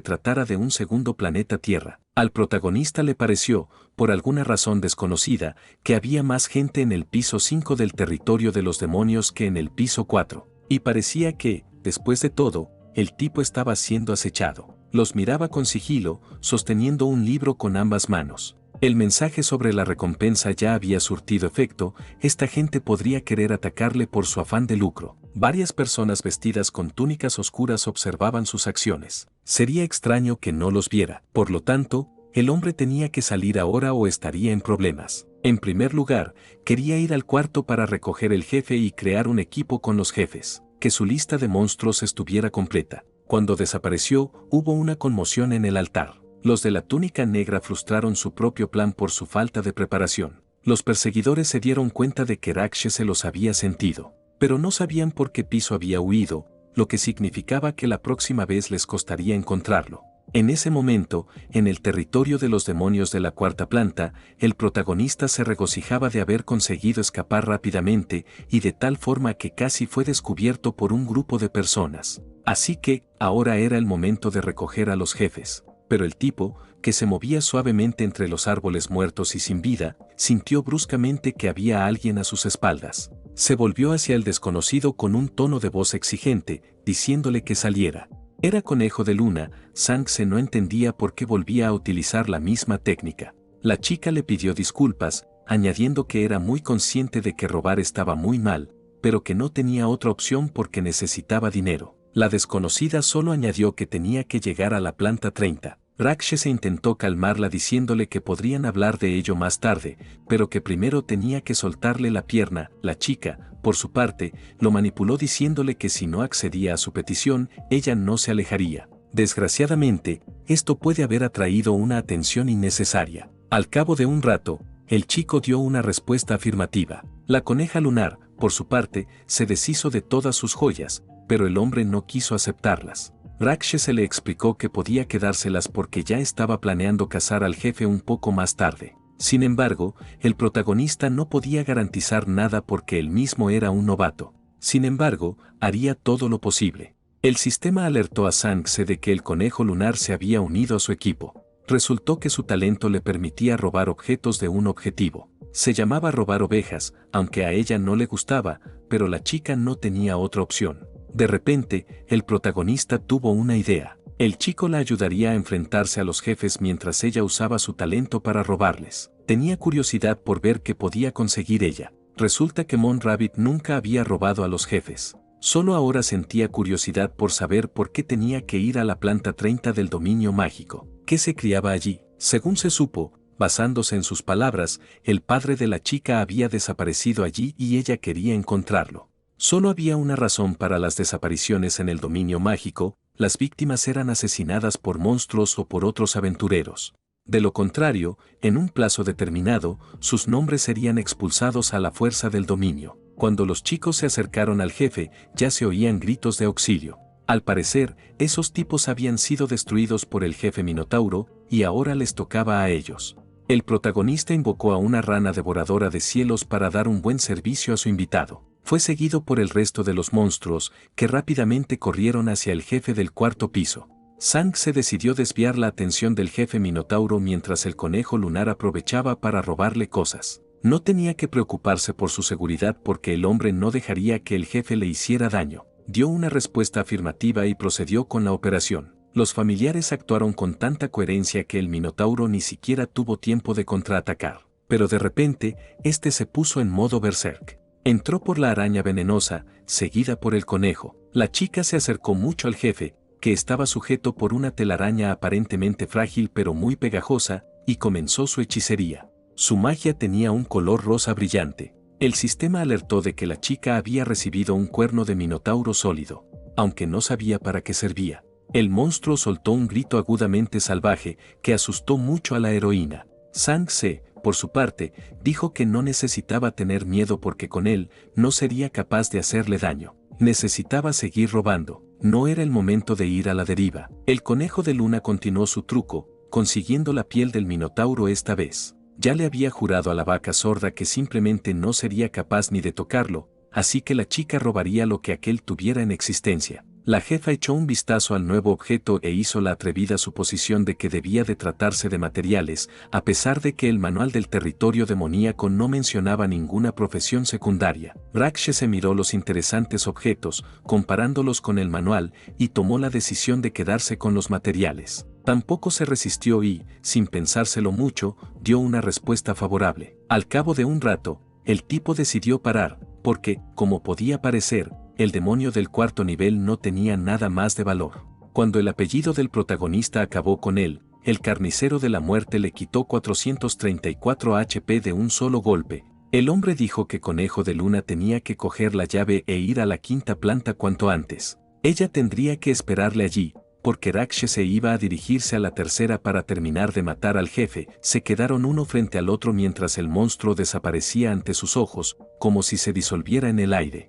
tratara de un segundo planeta Tierra. Al protagonista le pareció, por alguna razón desconocida, que había más gente en el piso 5 del territorio de los demonios que en el piso 4. Y parecía que, después de todo, el tipo estaba siendo acechado. Los miraba con sigilo, sosteniendo un libro con ambas manos. El mensaje sobre la recompensa ya había surtido efecto, esta gente podría querer atacarle por su afán de lucro. Varias personas vestidas con túnicas oscuras observaban sus acciones. Sería extraño que no los viera. Por lo tanto, el hombre tenía que salir ahora o estaría en problemas. En primer lugar, quería ir al cuarto para recoger el jefe y crear un equipo con los jefes. Que su lista de monstruos estuviera completa. Cuando desapareció, hubo una conmoción en el altar. Los de la túnica negra frustraron su propio plan por su falta de preparación. Los perseguidores se dieron cuenta de que Rakshe se los había sentido, pero no sabían por qué piso había huido, lo que significaba que la próxima vez les costaría encontrarlo. En ese momento, en el territorio de los demonios de la 4ª planta, el protagonista se regocijaba de haber conseguido escapar rápidamente y de tal forma que casi fue descubierto por un grupo de personas. Así que, ahora era el momento de recoger a los jefes. Pero el tipo, que se movía suavemente entre los árboles muertos y sin vida, sintió bruscamente que había alguien a sus espaldas. Se volvió hacia el desconocido con un tono de voz exigente, diciéndole que saliera. Era Conejo de Luna. Sang no entendía por qué volvía a utilizar la misma técnica. La chica le pidió disculpas, añadiendo que era muy consciente de que robar estaba muy mal, pero que no tenía otra opción porque necesitaba dinero. La desconocida solo añadió que tenía que llegar a la planta 30. Rakshe se intentó calmarla diciéndole que podrían hablar de ello más tarde, pero que primero tenía que soltarle la pierna. La chica, por su parte, lo manipuló diciéndole que si no accedía a su petición, ella no se alejaría. Desgraciadamente, esto puede haber atraído una atención innecesaria. Al cabo de un rato, el chico dio una respuesta afirmativa. La coneja lunar, por su parte, se deshizo de todas sus joyas, pero el hombre no quiso aceptarlas. Rakshe se le explicó que podía quedárselas porque ya estaba planeando cazar al jefe un poco más tarde. Sin embargo, el protagonista no podía garantizar nada porque él mismo era un novato. Sin embargo, haría todo lo posible. El sistema alertó a Sang de que el conejo lunar se había unido a su equipo. Resultó que su talento le permitía robar objetos de un objetivo. Se llamaba robar ovejas, aunque a ella no le gustaba, pero la chica no tenía otra opción. De repente, el protagonista tuvo una idea. El chico la ayudaría a enfrentarse a los jefes mientras ella usaba su talento para robarles. Tenía curiosidad por ver qué podía conseguir ella. Resulta que Mon Rabbit nunca había robado a los jefes. Solo ahora sentía curiosidad por saber por qué tenía que ir a la planta 30 del dominio mágico. ¿Qué se criaba allí? Según se supo, basándose en sus palabras, el padre de la chica había desaparecido allí y ella quería encontrarlo. Solo había una razón para las desapariciones en el dominio mágico, las víctimas eran asesinadas por monstruos o por otros aventureros. De lo contrario, en un plazo determinado, sus nombres serían expulsados a la fuerza del dominio. Cuando los chicos se acercaron al jefe, ya se oían gritos de auxilio. Al parecer, esos tipos habían sido destruidos por el jefe Minotauro, y ahora les tocaba a ellos. El protagonista invocó a una rana devoradora de cielos para dar un buen servicio a su invitado. Fue seguido por el resto de los monstruos, que rápidamente corrieron hacia el jefe del cuarto piso. Sang se decidió desviar la atención del jefe Minotauro mientras el conejo lunar aprovechaba para robarle cosas. No tenía que preocuparse por su seguridad porque el hombre no dejaría que el jefe le hiciera daño. Dio una respuesta afirmativa y procedió con la operación. Los familiares actuaron con tanta coherencia que el Minotauro ni siquiera tuvo tiempo de contraatacar. Pero de repente, este se puso en modo berserk. Entró por la araña venenosa, seguida por el conejo. La chica se acercó mucho al jefe, que estaba sujeto por una telaraña aparentemente frágil pero muy pegajosa, y comenzó su hechicería. Su magia tenía un color rosa brillante. El sistema alertó de que la chica había recibido un cuerno de minotauro sólido, aunque no sabía para qué servía. El monstruo soltó un grito agudamente salvaje que asustó mucho a la heroína. Sang Se, por su parte, dijo que no necesitaba tener miedo porque con él no sería capaz de hacerle daño. Necesitaba seguir robando. No era el momento de ir a la deriva. El conejo de luna continuó su truco, consiguiendo la piel del minotauro esta vez. Ya le había jurado a la vaca sorda que simplemente no sería capaz ni de tocarlo, así que la chica robaría lo que aquel tuviera en existencia. La jefa echó un vistazo al nuevo objeto e hizo la atrevida suposición de que debía de tratarse de materiales, a pesar de que el manual del territorio demoníaco no mencionaba ninguna profesión secundaria. Rakshese miró los interesantes objetos, comparándolos con el manual, y tomó la decisión de quedarse con los materiales. Tampoco se resistió y, sin pensárselo mucho, dio una respuesta favorable. Al cabo de un rato, el tipo decidió parar, porque, como podía parecer, el demonio del cuarto nivel no tenía nada más de valor. Cuando el apellido del protagonista acabó con él, el carnicero de la muerte le quitó 434 HP de un solo golpe. El hombre dijo que Conejo de Luna tenía que coger la llave e ir a la quinta planta cuanto antes. Ella tendría que esperarle allí, porque Rakshese iba a dirigirse a la tercera para terminar de matar al jefe. Se quedaron uno frente al otro mientras el monstruo desaparecía ante sus ojos, como si se disolviera en el aire.